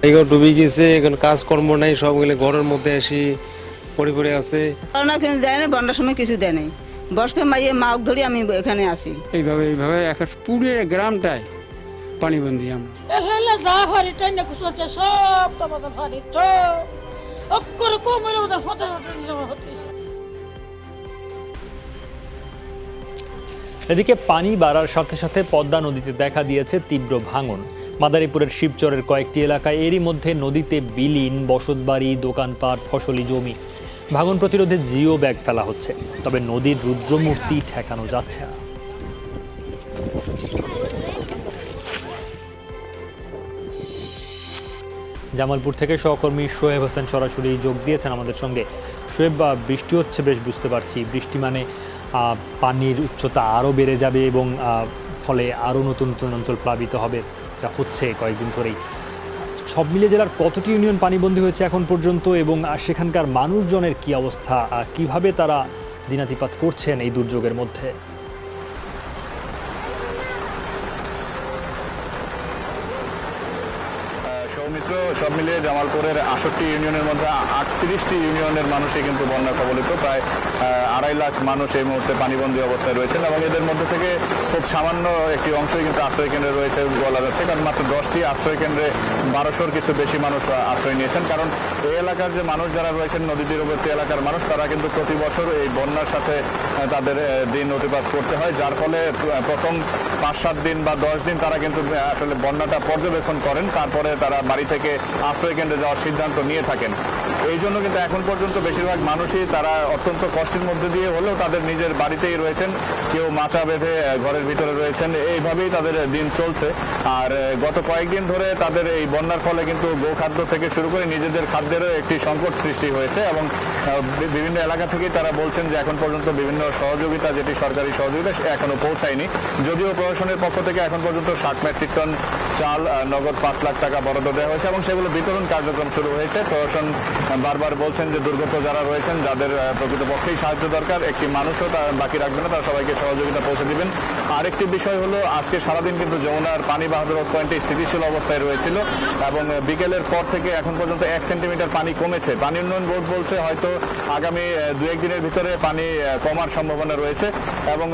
এগুলো ডুবে গেছে, এখন কাজকর্ম নাই, সবগুলো ঘরের মধ্যে এসে পড়ে আছে। কিছু দেয় না, বন্যার সময় কিছু দেয় নাই। বর্ষকে মাইয়ে মাছ ধরি আমি এখানে আসি। এইভাবে এখন পুরো গ্রামটাই পানিবন্দি আমরা। যা ফারি টাই না কুচলছে সব তোমাদের ফারি তো অক্ষর কম হইলে ওদের 50,000 হচ্ছে। এদিকে পানি বাড়ার সাথে সাথে পদ্মা নদীতে দেখা দিয়েছে তীব্র ভাঙন। মাদারীপুরের শিবচরের কয়েকটি এলাকায় এরই মধ্যে নদীতে বিলীন বসতবাড়ি, দোকানপাট, ফসলি জমি। ভাঙন প্রতিরোধে জিও ব্যাগ ফেলা হচ্ছে, তবে নদীর রুদ্রমূর্তি ঠেকানো যাচ্ছে না। জামালপুর থেকে সহকর্মী শোয়েব হোসেন সরাসরি যোগ দিয়েছেন আমাদের সঙ্গে। শোয়েব, বৃষ্টি হচ্ছে বেশ বুঝতে পারছি। বৃষ্টি মানে পানির উচ্চতা আরও বেড়ে যাবে এবং ফলে আরও নতুন নতুন অঞ্চল প্লাবিত হবে, যা হচ্ছে কয়েকদিন ধরেই। সব মিলিয়ে জেলার কতটি ইউনিয়ন পানিবন্দী হয়েছে এখন পর্যন্ত এবং সেখানকার মানুষজনের কি অবস্থা, কিভাবে তারা দিনাতিপাত করছেন এই দুর্যোগের মধ্যে? সৌমিত্র, সব মিলিয়ে জামালপুরের 68 ইউনিয়নের মধ্যে 38টি ইউনিয়নের মানুষই কিন্তু বন্যা কবলিত। প্রায় 2.5 লাখ মানুষ এই মুহূর্তে পানিবন্দী অবস্থায় রয়েছেন এবং এদের মধ্যে থেকে খুব সামান্য একটি অংশই কিন্তু আশ্রয় কেন্দ্রে রয়েছে বলা যাচ্ছে, কারণ মাত্র 10টি আশ্রয় কেন্দ্রে 1200-র কিছু বেশি মানুষ আশ্রয় নিয়েছেন। কারণ এই এলাকার যে মানুষ যারা রয়েছেন, নদী তীরবর্তী এলাকার মানুষ, তারা কিন্তু প্রতি বছর এই বন্যার সাথে তাদের দিন অতিবাদ করতে হয়, যার ফলে প্রথম 5-7 দিন বা 10 দিন তারা কিন্তু আসলে বন্যাটা পর্যবেক্ষণ করেন, তারপরে তারা বাড়ি থেকে আশ্রয় কেন্দ্রে যাওয়ার সিদ্ধান্ত নিয়ে থাকেন। এই জন্য কিন্তু এখন পর্যন্ত বেশিরভাগ মানুষই তারা অত্যন্ত কষ্টের মধ্যে দিয়ে হলেও তাদের নিজের বাড়িতেই রয়েছেন, কেউ মাচা বেঁধে ঘরের ভিতরে রয়েছেন, এইভাবেই তাদের দিন চলছে। আর গত কয়েকদিন ধরে তাদের এই বন্যার ফলে কিন্তু গোখাদ্য থেকে শুরু করে নিজেদের খাদ্যেরও একটি সংকট সৃষ্টি হয়েছে এবং বিভিন্ন এলাকা থেকেই তারা বলছেন যে এখন পর্যন্ত বিভিন্ন সহযোগিতা, যেটি সরকারি সহযোগিতা, এখনো পৌঁছায়নি। যদিও প্রশাসনের পক্ষ থেকে এখন পর্যন্ত 60 মেট্রিক টন চাল, নগদ 5 লাখ টাকা বরাদ্দ দেওয়া হয়েছে এবং সেগুলো বিতরণ কার্যক্রম শুরু হয়েছে। প্রশাসন বারবার বলছেন যে দুর্গত যারা রয়েছেন, যাদের প্রকৃতপক্ষেই সাহায্য দরকার, একটি মানুষও বাকি রাখবে না, তারা সবাইকে সহযোগিতা পৌঁছে দিবেন। আরেকটি বিষয় হলো, আজকে সারাদিন কিন্তু যমুনার পানি বাহাদুর পয়েন্টে স্থিতিশীল অবস্থায় রয়েছিল এবং বিকেলের পর থেকে এখন পর্যন্ত 1 সেন্টিমিটার পানি কমেছে। পানি উন্নয়ন বোর্ড বলছে হয়তো আগামী 2-1 দিনের ভিতরে পানি কমার সম্ভাবনা রয়েছে এবং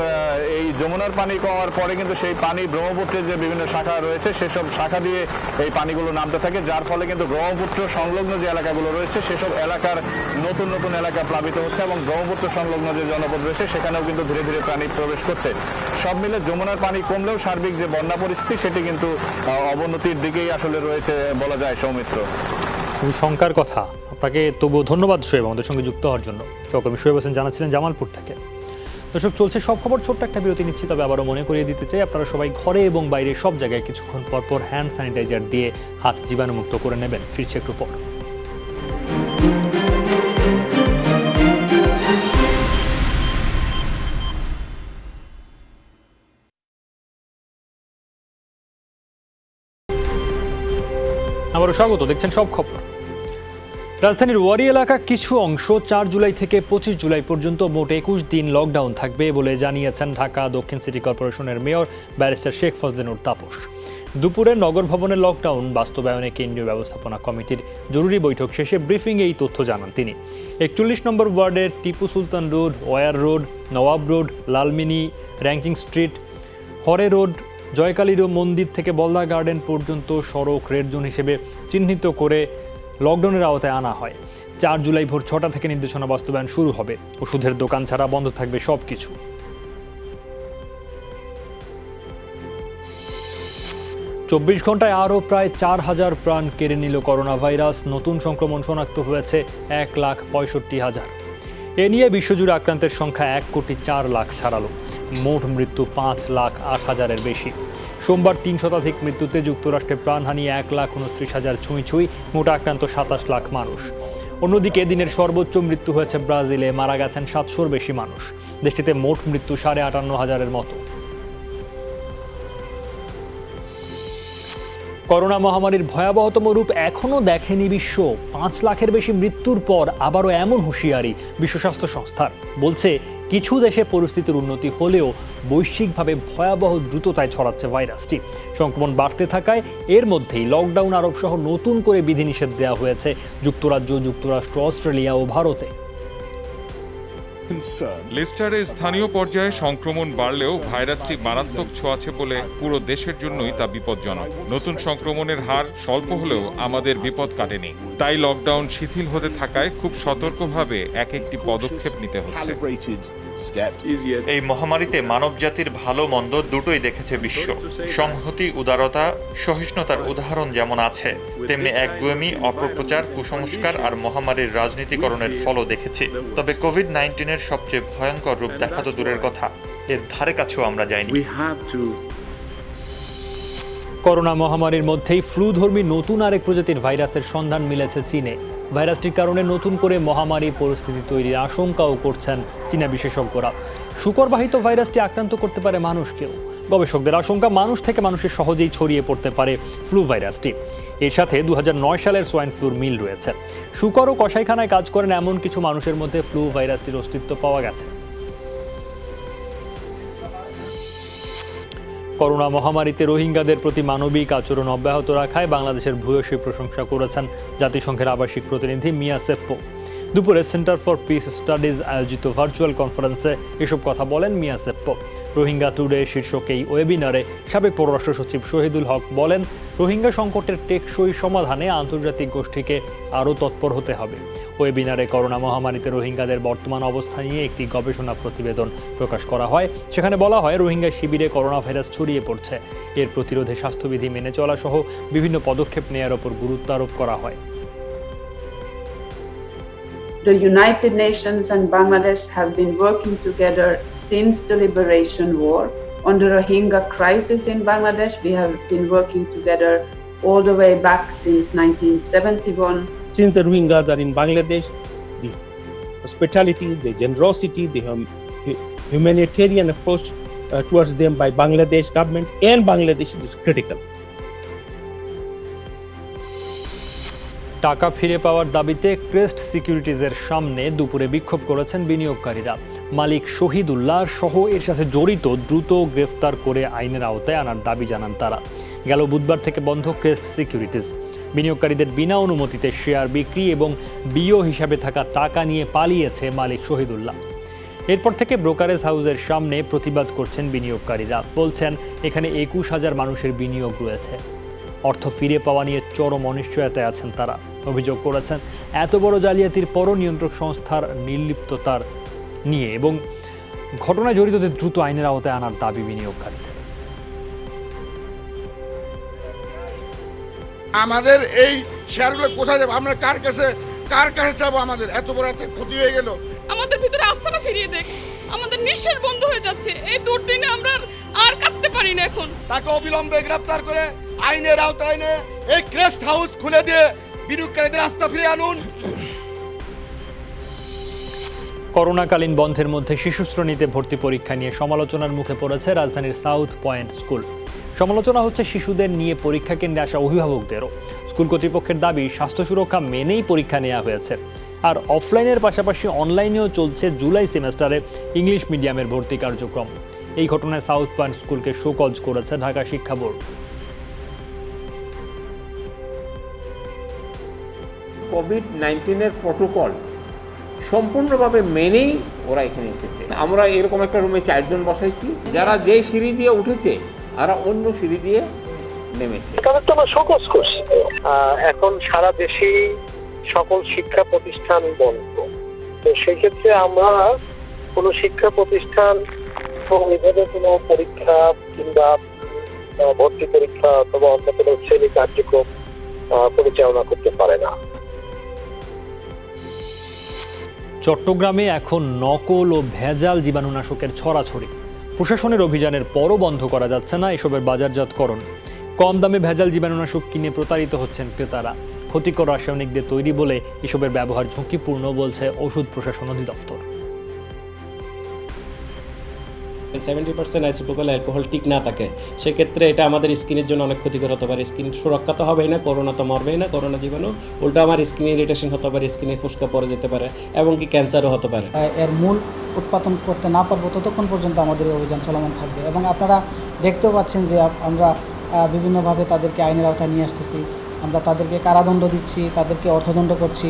এই যমুনার পানি কমার পরে কিন্তু সেই পানি ব্রহ্মপুত্রের যে বিভিন্ন শাখা রয়েছে সেসব শাখা দিয়ে এই পানিগুলো নামতে থাকে, যার ফলে কিন্তু ব্রহ্মপুত্র সংলগ্ন যে এলাকাগুলো রয়েছে সেসব এলাকার নতুন নতুন এলাকা প্লাবিত হচ্ছে এবং ব্রহ্মপুত্র সংলগ্ন যে জনপদ রয়েছে সেখানেও কিন্তু ধীরে ধীরে পানি প্রবেশ করছে। সব মিলে যমুনার পানি কমলেও সার্বিক যে বন্যা পরিস্থিতি সেটি কিন্তু অবনতির দিকেই আসলে রয়েছে বলা যায়। সৌমিত্র, শুধু শঙ্কার কথা। আপনাকে তবুও ধন্যবাদ শোয়েব আমাদের সঙ্গে যুক্ত হওয়ার জন্য। সহকর্মী শোয়েব হোসেন জানাচ্ছিলেন জামালপুর থেকে। দর্শক, চলছে সব খবর। ছোট্ট একটা বিরতি নিচ্ছি, তবে আবারও মনে করিয়ে দিতে চাই আপনারা সবাই ঘরে এবং বাইরে সব জায়গায় কিছুক্ষণ পরপর হ্যান্ড স্যানিটাইজার দিয়ে হাত জীবাণুমুক্ত করে নেবেন। ফিরছি একটু পর। আবারও স্বাগত, দেখছেন সব খবর। রাজধানীর ওয়ারি এলাকা কিছু অংশ 4 জুলাই থেকে 25 জুলাই পর্যন্ত মোট 21 দিন লকডাউন থাকবে বলে জানিয়েছেন ঢাকা দক্ষিণ সিটি কর্পোরেশনের মেয়র ব্যারিস্টার শেখ ফজলে-নূর তাপস। দুপুরে নগর ভবনের লকডাউন বাস্তবায়নে কেন্দ্রীয় ব্যবস্থাপনা কমিটির জরুরি বৈঠক শেষে ব্রিফিংয়ে এই তথ্য জানান তিনি। 41 নম্বর ওয়ার্ডের টিপু সুলতান রোড, ওয়ার road, Nawab road, Lalmini, Rankin street, Hare road, Joykali Mandir থেকে বলদা গার্ডেন পর্যন্ত সড়ক রেড জোন হিসেবে চিহ্নিত করে লকডাউনের আওতায় আনা হয়। 4 জুলাই ভোর 6টা থেকে নির্দেশনা বাস্তবায়ন শুরু হবে। ওষুধের দোকান ছাড়া বন্ধ থাকবে সব কিছু। চব্বিশ ঘন্টায় আরও প্রায় 4000 প্রাণ কেড়ে নিল করোনা ভাইরাস। নতুন সংক্রমণ শনাক্ত হয়েছে 1,65,000। এ নিয়ে বিশ্বজুড়ে আক্রান্তের সংখ্যা 1,04,00,000 ছাড়ালো। মোট মৃত্যু 5,08,000-এর বেশি। সোমবার ৩ শতাধিক মৃত্যুতে যুক্তরাষ্ট্রে প্রাণহানি 1,29,000 ছুঁই, মোট আক্রান্ত 27 লাখ মানুষ। অন্যদিকে দিনের সর্বোচ্চ মৃত্যু হয়েছে ব্রাজিলে, মারা গেছেন 700-র বেশি মানুষ। দেশটিতে মোট মৃত্যু 58,500-এর মতো। করোনা মহামারীর ভয়াবহতম রূপ এখনও দেখেনি বিশ্ব। 5 লাখের বেশি মৃত্যুর পর আবারও এমন হুঁশিয়ারি বিশ্ব স্বাস্থ্য সংস্থার। বলছে কিছু দেশে পরিস্থিতির উন্নতি হলেও বৈশ্বিকভাবে ভয়াবহ দ্রুততায় ছড়াচ্ছে ভাইরাসটি। সংক্রমণ বাড়তে থাকায় এর মধ্যেই লকডাউন আরোপ সহ নতুন করে বিধিনিষেধ দেওয়া হয়েছে যুক্তরাজ্য, যুক্তরাষ্ট্র, অস্ট্রেলিয়া ও ভারতে। লেস্টারে স্থানীয় পর্যায়ে সংক্রমণ বাড়লেও ভাইরাসটি মারাত্মক ছোঁয়াছে বলে পুরো দেশের জন্যই তা বিপজ্জনক। নতুন সংক্রমণের হার স্বল্প হলেও আমাদের বিপদ কাটেনি, তাই লকডাউন শিথিল হতে থাকায় খুব সতর্কভাবে এক একটি পদক্ষেপ নিতে হচ্ছে। এই মহামারীতে মানবজাতির ভালো মন্দ দুটোই দেখেছে বিশ্ব। সংহতি, উদারতা, সহিষ্ণুতার উদাহরণ যেমন আছে, তেমনি একগুয়েমি, অপপ্রচার, কুসংস্কার আর মহামারীর রাজনীতিকরণের ফলও দেখেছি। তবে কোভিড-19 এর সবচেয়ে ভয়ঙ্কর রূপ দেখা তো দূরের কথা, এর ধারে কাছেও আমরা যাইনি। করোনা মহামারীর মধ্যেই ফ্লুধর্মী নতুন আরেক প্রজাতির ভাইরাসের সন্ধান মিলেছে চীনে। ভাইরাসটির কারণে নতুন করে মহামারী পরিস্থিতি তৈরির আশঙ্কাও করছেন চীনা বিশেষজ্ঞরা। শুকরবাহিত ভাইরাসটি আক্রান্ত করতে পারে মানুষকেও। গবেষকদের আশঙ্কা, মানুষ থেকে মানুষে সহজেই ছড়িয়ে পড়তে পারে ফ্লু ভাইরাসটি। এর সাথে 2009 সালের সোয়াইন ফ্লুর মিল রয়েছে। শুকর ও কসাইখানায় কাজ করেন এমন কিছু মানুষের মধ্যে ফ্লু ভাইরাসটির অস্তিত্ব পাওয়া গেছে। করোনা মহামারীতে রোহিঙ্গাদের প্রতি মানবিক আচরণ অব্যাহত রাখায় বাংলাদেশের ভূয়সী প্রশংসা করেছেন জাতিসংঘের আবাসিক প্রতিনিধি মিয়া সেপ্পো। দুপুরে সেন্টার ফর পিস স্টাডিজ আয়োজিত ভার্চুয়াল কনফারেন্সে এসব কথা বলেন মিয়া সেপ্পো। রোহিঙ্গা টুডে শীর্ষক এই ওয়েবিনারে সাবেক পররাষ্ট্র সচিব শহীদুল হক বলেন, রোহিঙ্গা সংকটের টেকসই সমাধানে আন্তর্জাতিক গোষ্ঠীকে আরও তৎপর হতে হবে। ওয়েবিনারে করোনা মহামারীতে রোহিঙ্গাদের বর্তমান অবস্থা নিয়ে একটি গবেষণা প্রতিবেদন প্রকাশ করা হয়। সেখানে বলা হয়, রোহিঙ্গা শিবিরে করোনা ভাইরাস ছড়িয়ে পড়ছে। এর প্রতিরোধে স্বাস্থ্যবিধি মেনে চলা সহ বিভিন্ন পদক্ষেপ নেওয়ার উপর গুরুত্ব আরোপ করা হয়। The United Nations and Bangladesh have been working together since the liberation war. On the Rohingya crisis in Bangladesh, we have been working together all the way back since 1971. Since the Rohingyas are in Bangladesh, the hospitality, the generosity, the humanitarian approach towards them by Bangladesh government and Bangladesh is critical. টাকা ফিরে পাওয়ার দাবিতে crest সিকিউরিটিজের সামনে দুপুরে বিক্ষোভ করেছেন বিনিয়োগকারীরা। মালিক শহীদুল্লাহ সহ এর সাথে জড়িত দ্রুত গ্রেফতার করে আইনের আওতায় আনার দাবি জানান তারা। গেল বুধবার থেকে বন্ধ ক্রেস্ট সিকিউরিটিজ। বিনিয়োগকারীদের বিনা অনুমতিতে শেয়ার বিক্রি এবং বিও হিসাবে থাকা টাকা নিয়ে পালিয়েছে মালিক শহীদুল্লাহ। এরপর থেকে ব্রোকারেজ হাউসের সামনে প্রতিবাদ করছেন বিনিয়োগকারীরা। বলছেন, এখানে 21,000 মানুষের বিনিয়োগ রয়েছে। অর্থ ফিরে পাওয়া নিয়ে চরম অনিশ্চয়তায় আছেন তারা। অভিযোগ করেছেন, এত বড় জালিয়াতির পরও নিয়ন্ত্রক সংস্থার নির্লিপ্ততার নিয়ে এবং ঘটনায় জড়িতদের দ্রুত আইনের আওতায় আনার দাবি বিনিয়োগকারীদের। আমাদের এই শেয়ারগুলো কোথায় যাবে? আমরা কার কাছে যাবো? আমাদের এত বড় একটা ক্ষতি হয়ে গেল। আমাদের ভিতরে আস্থাটা ফিরিয়ে দেখ। আমাদের নিঃশ্বাস বন্ধ হয়ে যাচ্ছে। এই দুর্দিনে আমরা আর কাটতে পারি না। এখন তাকে অবিলম্বে গ্রেফতার করে আইনের আওতায় এনে এই ক্রেস্ট হাউস খুলে দিয়ে বিনিয়োগকারীদের আস্থা ফিরিয়ে আনুন। করোনাকালীন বন্ধের মধ্যে শিশু শ্রেণীতে ভর্তি পরীক্ষা নিয়ে সমালোচনার মুখে পড়েছে রাজধানীর সাউথ পয়েন্ট স্কুল। সমালোচনা হচ্ছে শিশুদের নিয়ে পরীক্ষা কেন্দ্রে আসা অভিভাবকদেরও। স্কুল কর্তৃপক্ষের দাবি, স্বাস্থ্য সুরক্ষা মেনেই পরীক্ষা নেওয়া হয়েছে। আর অফলাইনের পাশাপাশি অনলাইনেও চলছে জুলাই সেমেস্টারে ইংলিশ মিডিয়ামের ভর্তি কার্যক্রম। এই ঘটনায় সাউথ পয়েন্ট স্কুলকে শোকজ করেছে ঢাকা শিক্ষা বোর্ড। কোভিড-19 এর প্রটোকল সম্পূর্ণভাবে মেনেই ওরা এখানে এসেছে। আমরা এরকম একটা রুমে 4 জন বসাইছি, যারা যে সিঁড়ি দিয়ে উঠেছে আর অন্য সিঁড়ি দিয়ে নেমেছে। তাদের তো আমরা শোকজ করছি। এখন সারা দেশেই সকল শিক্ষা প্রতিষ্ঠান বন্ধ। তো সেই ক্ষেত্রে আমরা কোনো শিক্ষা প্রতিষ্ঠান এইভাবে কোনো পরীক্ষা কিংবা ভর্তি পরীক্ষা অথবা অন্য কোনো শ্রেণী কার্যক্রম পরিচালনা করতে পারে না। চট্টগ্রামে এখন নকল ও ভেজাল জীবাণুনাশকের ছড়াছড়ি। প্রশাসনের অভিযানের পরও বন্ধ করা যাচ্ছে না এসবের বাজারজাতকরণ। কম দামে ভেজাল জীবাণুনাশক কিনে প্রতারিত হচ্ছেন ক্রেতারা। ক্ষতিকর রাসায়নিক দিয়ে তৈরি বলে এসবের ব্যবহার ঝুঁকিপূর্ণ বলছে ওষুধ প্রশাসন অধিদপ্তর। 70% আইসোটোপাল অ্যালকোহল ঠিক না থাকে, সেক্ষেত্রে এটা আমাদের স্কিনের জন্য অনেক ক্ষতিকর হতে পারে। স্কিন সুরক্ষা তো হবেই না, করোনা তো মরবেই না, করোনা জীবাণু, উল্টো আমার স্কিন ইরিটেশন হতে পারে, স্কিনে ফুসকা পড়ে যেতে পারে এবং কি ক্যান্সারও হতে পারে। এর মূল উৎপাদন করতে না পারবো ততক্ষণ পর্যন্ত আমাদের এই অভিযান চলমান থাকবে এবং আপনারা দেখতেও পাচ্ছেন যে আমরা বিভিন্নভাবে তাদেরকে আইনের আওতায় নিয়ে আসতেছি। আমরা তাদেরকে কারাদণ্ড দিচ্ছি, তাদেরকে অর্থদণ্ড করছি।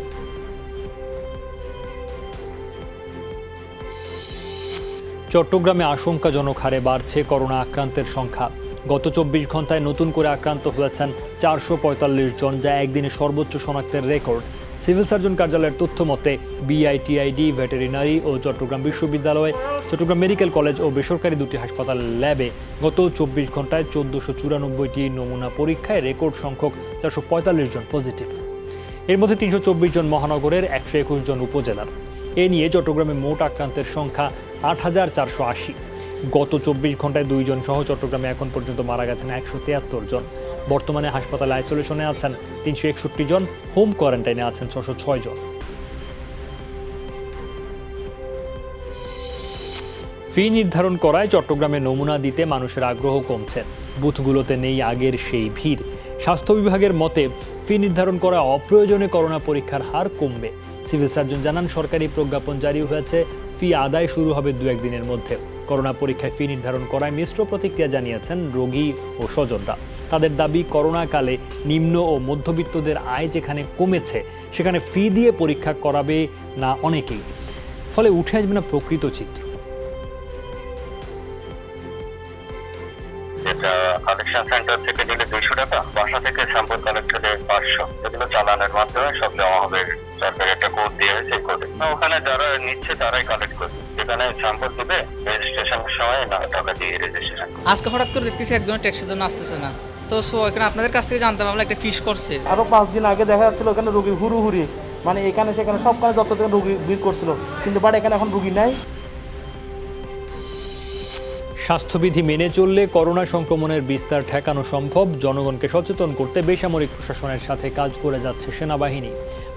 চট্টগ্রামে আশঙ্কাজনক হারে বাড়ছে করোনা আক্রান্তের সংখ্যা। গত 24 ঘন্টায় নতুন করে আক্রান্ত হয়েছেন 445 জন, যা একদিনে সর্বোচ্চ শনাক্তের রেকর্ড। সিভিল সার্জন কার্যালয়ের তথ্য মতে বিআইটিআইডি, ভেটেরিনারি ও চট্টগ্রাম বিশ্ববিদ্যালয়, চট্টগ্রাম মেডিকেল কলেজ ও বেসরকারি দুটি হাসপাতাল ল্যাবে গত 24 ঘন্টায় 1494টি নমুনা পরীক্ষায় রেকর্ড সংখ্যক 445 জন পজিটিভ। এর মধ্যে 324 জন মহানগরের, 121 জন উপজেলার। এ নিয়ে চট্টগ্রামে মোট আক্রান্তের সংখ্যা 8480। গত 24 ঘন্টায় 2 জন সহ চট্টগ্রামে এখন পর্যন্ত মারা গেছেন 173 জন। বর্তমানে হাসপাতালে আইসোলেশনে আছেন 361 জন, হোম কোয়ারেন্টাইনে আছেন 606 জন। ফি নির্ধারণ করায় চট্টগ্রামে নমুনা দিতে মানুষের আগ্রহ কমছে। বুথগুলোতে নেই আগের সেই ভিড়। স্বাস্থ্য বিভাগের মতে ফি নির্ধারণ করা অপ্রয়োজনে করোনা পরীক্ষার হার কমবে। সিভিল সার্জন জানান, সরকারি প্রজ্ঞাপন জারি হয়েছে, ফি আদায় শুরু হবে 2-1 দিনের মধ্যে। করোনা পরীক্ষায় ফি নির্ধারণ করায় মিশ্র প্রতিক্রিয়া জানিয়েছেন রোগী ও স্বজনরা। তাদের দাবি, করোনাকালে নিম্ন ও মধ্যবিত্তদের আয় যেখানে কমেছে সেখানে ফি দিয়ে পরীক্ষা করাবে না অনেকেই, ফলে উঠে আসবে না প্রকৃত চিত্র। এটা কালেকশন সেন্টার থেকে দিলে 200 টাকা, বাসা থেকে স্যাম্পল কালেক্ট করে 500, এগুলো চালানের মাধ্যমে সব জমা হবে। সরকার একটা কোড দিয়ে সেই কোডে ওখানে যারা নিচ্ছে তারাই কালেক্ট করবে। যেখানে স্যাম্পল দিবে রেজিস্ট্রেশনের সময় না টাকা দিয়ে রেজিস্ট্রেশন। আজকে হঠাৎ করে দেখতেছি একজনের ট্যাক্সের জন্য আসতেছে না, তো এখানে আপনাদের কাছ থেকে জানতাম আমরা একটা ফিস করছে। আরো 5 দিন আগে দেখা যাচ্ছিল এখানে রোগী হুড়ুহুড়ি, মানে এখানে সেখানে সবখানে যত থেকে রোগী ভিড় করছিল, কিন্তু বাট এখানে এখন রোগী নাই। স্বাস্থ্যবিধি মেনে চললে করোনা সংক্রমণের বিস্তার ঠেকানো সম্ভব। জনগণকে সচেতন করতে বেসামরিক প্রশাসনের সাথে কাজ করে যাচ্ছে সেনাবাহিনী।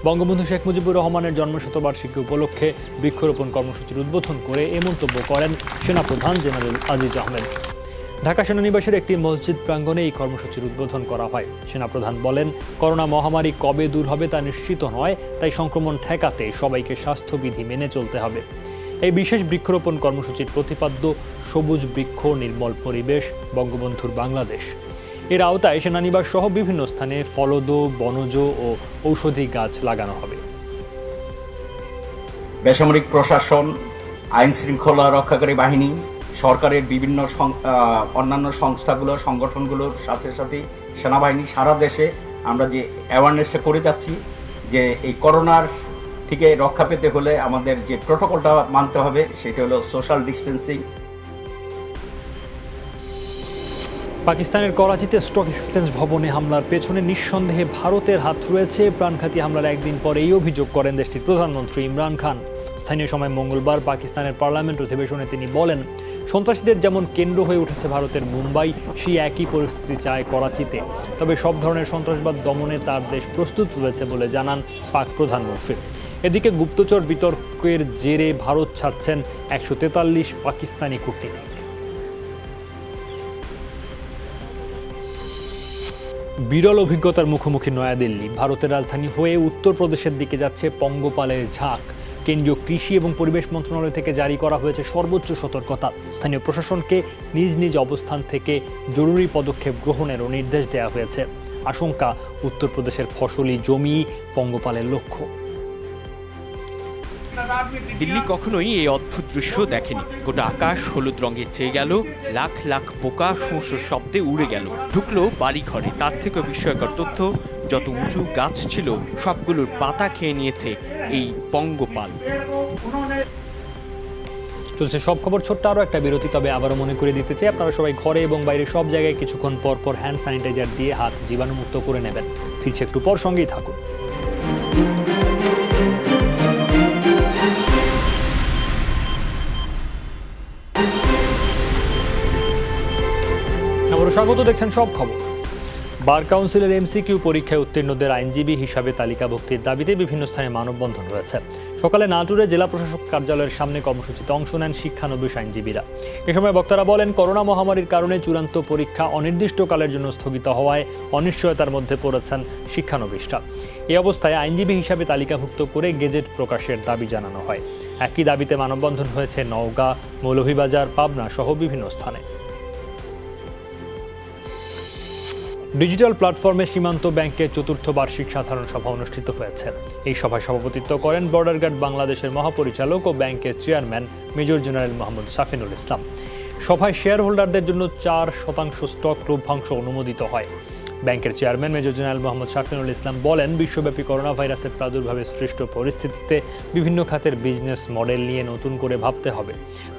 বঙ্গবন্ধু শেখ মুজিবুর রহমানের জন্মশতবার্ষিকী উপলক্ষে বৃক্ষরোপণ কর্মসূচির উদ্বোধন করে এ মন্তব্য করেন সেনাপ্রধান জেনারেল আজিজ আহমেদ। ঢাকা সেনানিবাসের একটি মসজিদ প্রাঙ্গণে এই কর্মসূচির উদ্বোধন করা হয়। সেনাপ্রধান বলেন, করোনা মহামারী কবে দূর হবে তা নিশ্চিত নয়, তাই সংক্রমণ ঠেকাতে সবাইকে স্বাস্থ্যবিধি মেনে চলতে হবে। এই বিশেষ বৃক্ষরোপণ কর্মসূচির প্রতিপাদ্য সবুজ বৃক্ষ, নির্মল পরিবেশ, বঙ্গবন্ধুর বাংলাদেশ। এর আওতায় সেনানিবাস সহ বিভিন্ন স্থানে ফলদ, বনজ ও ঔষধি গাছ লাগানো হবে। বেসামরিক প্রশাসন, আইন শৃঙ্খলা রক্ষাকারী বাহিনী, সরকারের বিভিন্ন অন্যান্য সংস্থাগুলো, সংগঠনগুলোর সাথে সাথে সেনাবাহিনী সারা দেশে আমরা যে অ্যাওয়ারনেসটা করে যাচ্ছি যে এই করোনার থেকে রক্ষা পেতে হলে আমাদের যে প্রোটোকলটা মানতে হবে সেটা হলো সোশ্যাল ডিস্টেন্সিং। পাকিস্তানের করাচিতে স্টক এক্সচেঞ্জ ভবনে হামলার পেছনে নিঃসন্দেহে ভারতের হাত রয়েছে। প্রাণঘাতী হামলার একদিন পরে এই অভিযোগ করেন দেশটির প্রধানমন্ত্রী ইমরান খান। স্থানীয় সময় মঙ্গলবার পাকিস্তানের পার্লামেন্ট অধিবেশনে তিনি বলেন, সন্ত্রাসীদের যেমন কেন্দ্র হয়ে উঠেছে ভারতের মুম্বাই, সেই একই পরিস্থিতি চায় করাচিতে। তবে সব ধরনের সন্ত্রাসবাদ দমনে তার দেশ প্রস্তুত রয়েছে বলে জানান পাক প্রধানমন্ত্রী। এদিকে গুপ্তচর বিতর্কের জেরে ভারত ছাড়ছেন 143 পাকিস্তানি কূটনীতিক। বিরল অভিজ্ঞতার মুখোমুখি নয়াদিল্লি। ভারতের রাজধানী হয়ে উত্তরপ্রদেশের দিকে যাচ্ছে পঙ্গপালের ঝাঁক। কেন্দ্রীয় কৃষি এবং পরিবেশ মন্ত্রণালয় থেকে জারি করা হয়েছে সর্বোচ্চ সতর্কতা। স্থানীয় প্রশাসনকে নিজ নিজ অবস্থান থেকে জরুরি পদক্ষেপ গ্রহণেরও নির্দেশ দেওয়া হয়েছে। আশঙ্কা, উত্তরপ্রদেশের ফসলি জমি পঙ্গপালের লক্ষ্য। দিল্লি কখনোই এই অদ্ভুত দৃশ্য দেখেনি। গোটা আকাশ হলুদ রঙে ছেয়ে গেল, লাখ লাখ পোকা শোঁ শব্দে উড়ে গেল, ঢুকলো বাড়ি ঘরে। তার থেকে বিস্ময়কর তথ্য, যত উঁচু গাছ ছিল সবগুলোর পাতা খেয়ে নিয়েছে এই পঙ্গপাল। চলছে সব খবর, ছোট্ট আরও একটা বিরতি। তবে আবারও মনে করে দিতে চাই, আপনারা সবাই ঘরে এবং বাইরে সব জায়গায় কিছুক্ষণ পর পর হ্যান্ড স্যানিটাইজার দিয়ে হাত জীবাণুমুক্ত করে নেবেন। ফিরছে একটু পর, সঙ্গেই থাকুন। আবারও স্বাগত, দেখছেন সব খবর। বার কাউন্সিলের এমসিকিউ পরীক্ষায় উত্তীর্ণদের আইনজীবী হিসাবে তালিকাভুক্তির দাবিতে বিভিন্ন স্থানে মানববন্ধন রয়েছে। সকালে নাটোরে জেলা প্রশাসক কার্যালয়ের সামনে কর্মসূচিতে অংশ নেন শিক্ষানবিশ আইনজীবীরা। এ সময় বক্তারা বলেন, করোনা মহামারীর কারণে চূড়ান্ত পরীক্ষা অনির্দিষ্টকালের জন্য স্থগিত হওয়ায় অনিশ্চয়তার মধ্যে পড়েছেন শিক্ষানবিশরা। এই অবস্থায় আইনজীবী হিসাবে তালিকাভুক্ত করে গেজেট প্রকাশের দাবি জানানো হয়। একই দাবিতে মানববন্ধন হয়েছে নওগাঁ, মৌলভীবাজার, পাবনা সহ বিভিন্ন স্থানে। ডিজিটাল প্ল্যাটফর্মে সীমান্ত ব্যাংকের চতুর্থ বার্ষিক সাধারণ সভা অনুষ্ঠিত হয়েছে। এই সভায় সভাপতিত্ব করেন বর্ডার গার্ড বাংলাদেশের মহাপরিচালক ও ব্যাংকের চেয়ারম্যান মেজর জেনারেল মোহাম্মদ শাফিনুল ইসলাম। সভায় শেয়ার হোল্ডারদের জন্য 4% স্টক লভ্যাংশ অনুমোদিত হয়। ব্যাংকের চেয়ারম্যান মেজর জেনারেল মোহাম্মদ শাফিনুল ইসলাম বলেন, বিশ্বব্যাপী করোনা ভাইরাসের প্রাদুর্ভাবে সৃষ্ট পরিস্থিতিতে বিভিন্ন খাতের বিজনেস মডেল নিয়ে নতুন করে ভাবতে হবে।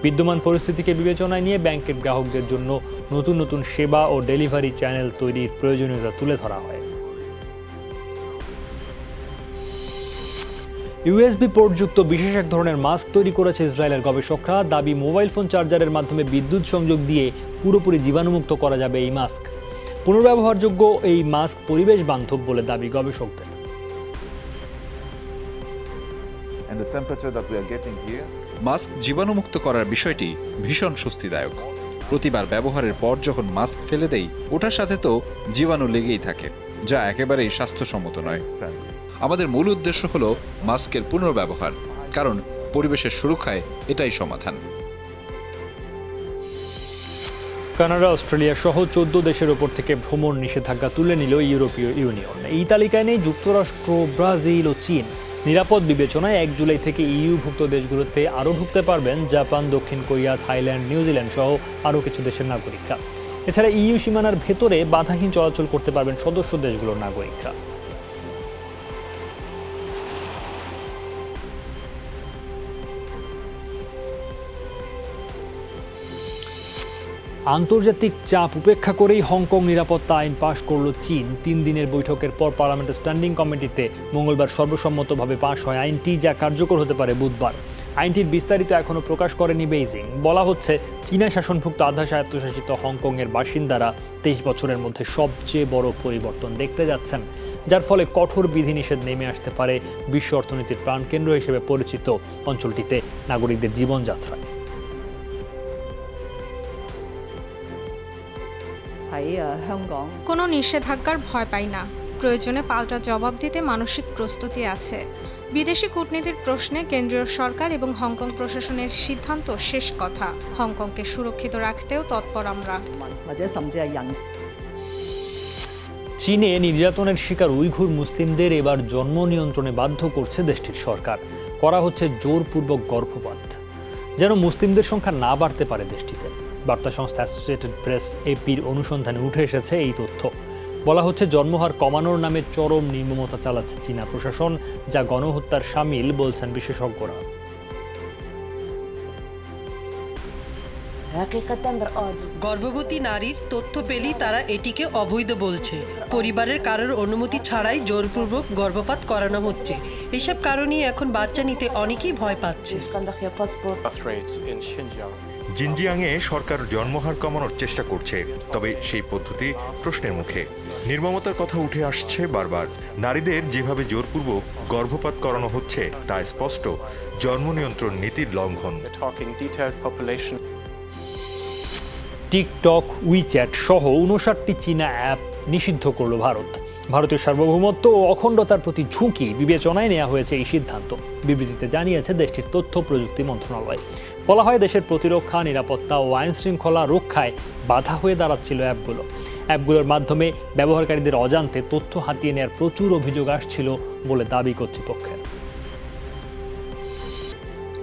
বিদ্যমান পরিস্থিতিকে বিবেচনায় নিয়ে ব্যাংকের গ্রাহকদের জন্য নতুন নতুন সেবা ও ডেলিভারি চ্যানেল তৈরির প্রয়োজনীয়তা তুলে ধরা হয়। ইউএসবি পোর্টযুক্ত বিশেষ এক ধরনের মাস্ক তৈরি করেছে ইসরায়েলের গবেষকরা। দাবি, মোবাইল ফোন চার্জারের মাধ্যমে বিদ্যুৎ সংযোগ দিয়ে পুরোপুরি জীবাণুমুক্ত করা যাবে এই মাস্ক। পুনর্ব্যবহারযোগ্য এই মাস্ক পরিবেশ বান্ধব বলে দাবি গবেষকদের। মাস্ক জীবাণুমুক্ত করার বিষয়টি ভীষণ স্বস্তিদায়ক। প্রতিবার ব্যবহারের পর যখন মাস্ক ফেলে দেই, ওটার সাথে তো জীবাণু লেগেই থাকে, যা একেবারেই স্বাস্থ্যসম্মত নয়। আমাদের মূল উদ্দেশ্য হলো মাস্কের পুনর্ব্যবহার, কারণ পরিবেশের সুরক্ষায় এটাই সমাধান। কানাডা, অস্ট্রেলিয়া সহ 14 দেশের ওপর থেকে ভ্রমণ নিষেধাজ্ঞা তুলে নিল ইউরোপীয় ইউনিয়ন। এই তালিকায় নেই যুক্তরাষ্ট্র, ব্রাজিল ও চীন। নিরাপদ বিবেচনায় 1 জুলাই থেকে ইউভুক্ত দেশগুলোতে আরও ঢুকতে পারবেন জাপান, দক্ষিণ কোরিয়া, থাইল্যান্ড, নিউজিল্যান্ড সহ আরও কিছু দেশের নাগরিকরা। এছাড়া ইইউ সীমানার ভেতরে বাধাহীন চলাচল করতে পারবেন সদস্য দেশগুলোর নাগরিকরা। আন্তর্জাতিক চাপ উপেক্ষা করেই হংকং নিরাপত্তা আইন পাশ করল চীন। 3 দিনের বৈঠকের পর পার্লামেন্টের স্ট্যান্ডিং কমিটিতে মঙ্গলবার সর্বসম্মতভাবে পাশ হয় আইনটি, যা কার্যকর হতে পারে বুধবার। আইনটির বিস্তারিত এখনও প্রকাশ করেনি বেইজিং। বলা হচ্ছে, চীনা শাসনভুক্ত আধা স্বায়ত্তশাসিত হংকংয়ের বাসিন্দারা 23 বছরের মধ্যে সবচেয়ে বড় পরিবর্তন দেখতে যাচ্ছেন, যার ফলে কঠোর বিধিনিষেধ নেমে আসতে পারে বিশ্ব অর্থনীতির প্রাণকেন্দ্র হিসেবে পরিচিত অঞ্চলটিতে নাগরিকদের জীবনযাত্রায়। কোনো নিষেধাজ্ঞার ভয় পাই না। প্রয়োজনে পাল্টা জবাব দিতে মানসিক প্রস্তুতি আছে। বিদেশি কূটনীতির প্রশ্নে কেন্দ্রীয় সরকার এবং হংকং প্রশাসনের সিদ্ধান্ত শেষ কথা। হংকংকে সুরক্ষিত রাখতেও তৎপর আমরা। চীনে নির্যাতনের শিকার উইঘুর মুসলিমদের এবার জন্ম নিয়ন্ত্রণে বাধ্য করছে দেশটির সরকার। করা হচ্ছে জোরপূর্বক গর্ভপাত, যেন মুসলিমদের সংখ্যা না বাড়তে পারে দেশটিতে। বার্তা সংস্থা অ্যাসোসিয়েটেড প্রেস এপির অনুসন্ধানে উঠে এসেছে এই তথ্য। বলা হচ্ছে, জন্মহার কমানোর নামে চরম নির্মমতা চালাচ্ছে চীনা প্রশাসন, যা গণহত্যার শামিল বলছেন বিশেষজ্ঞরা। গর্ভবতী নারীর তথ্য পেলেই তারা এটিকে অবৈধ বলছে। পরিবারের কারোর অনুমতি ছাড়াই জোরপূর্বক গর্ভপাত করানো হচ্ছে। এসব কারণেই এখন বাচ্চা নিতে অনেকেই ভয় পাচ্ছে। জিনজিয়াংয়ে সরকার জন্মহার কমানোর চেষ্টা করছে, তবে সেই পদ্ধতি প্রশ্নের মুখে। নির্মমতার কথা উঠে আসছে বারবার। নারীদের যেভাবে জোরপূর্বক গর্ভপাত করানো হচ্ছে তা স্পষ্ট জন্ম নিয়ন্ত্রণ নীতির লঙ্ঘন। টিকটক, উইচ্যাট সহ 59টি চীনা অ্যাপ নিষিদ্ধ করল ভারত। ভারতীয় সার্বভৌমত্ব ও অখণ্ডতার প্রতি ঝুঁকি বিবেচনায় নেওয়া হয়েছে এই সিদ্ধান্ত, বিবৃতিতে জানিয়েছে দেশটির তথ্য প্রযুক্তি মন্ত্রণালয়। বলা হয়, দেশের প্রতিরক্ষা, নিরাপত্তা ও আইন শৃঙ্খলা রক্ষায় বাধা হয়ে দাঁড়াচ্ছিল অ্যাপগুলোর মাধ্যমে ব্যবহারকারীদের অজান্তে তথ্য হাতিয়ে নেওয়ার প্রচুর অভিযোগ আসছিল বলে দাবি কর্তৃপক্ষের।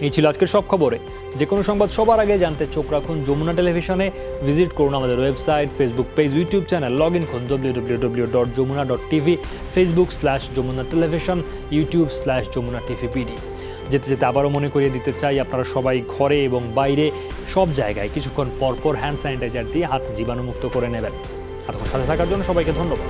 এই ছিল আজকের সব খবরে। যে কোনো সংবাদ সবার আগে জানতে চোখ রাখুন যমুনা টেলিভিশনে। ভিজিট করুন আমাদের website, Facebook page, YouTube channel. Log in করুন www.jomuna.tv, Facebook/যমুনা টেলিভিশন, YouTube/যমুনা TVPD। যেতে যেতে আবারও মনে করিয়ে দিতে চাই, আপনারা সবাই ঘরে এবং বাইরে সব জায়গায় কিছুক্ষণ পরপর হ্যান্ড স্যানিটাইজার দিয়ে হাত জীবাণুমুক্ত করে নেবেন। এতক্ষণ সাথে থাকার জন্য সবাইকে ধন্যবাদ।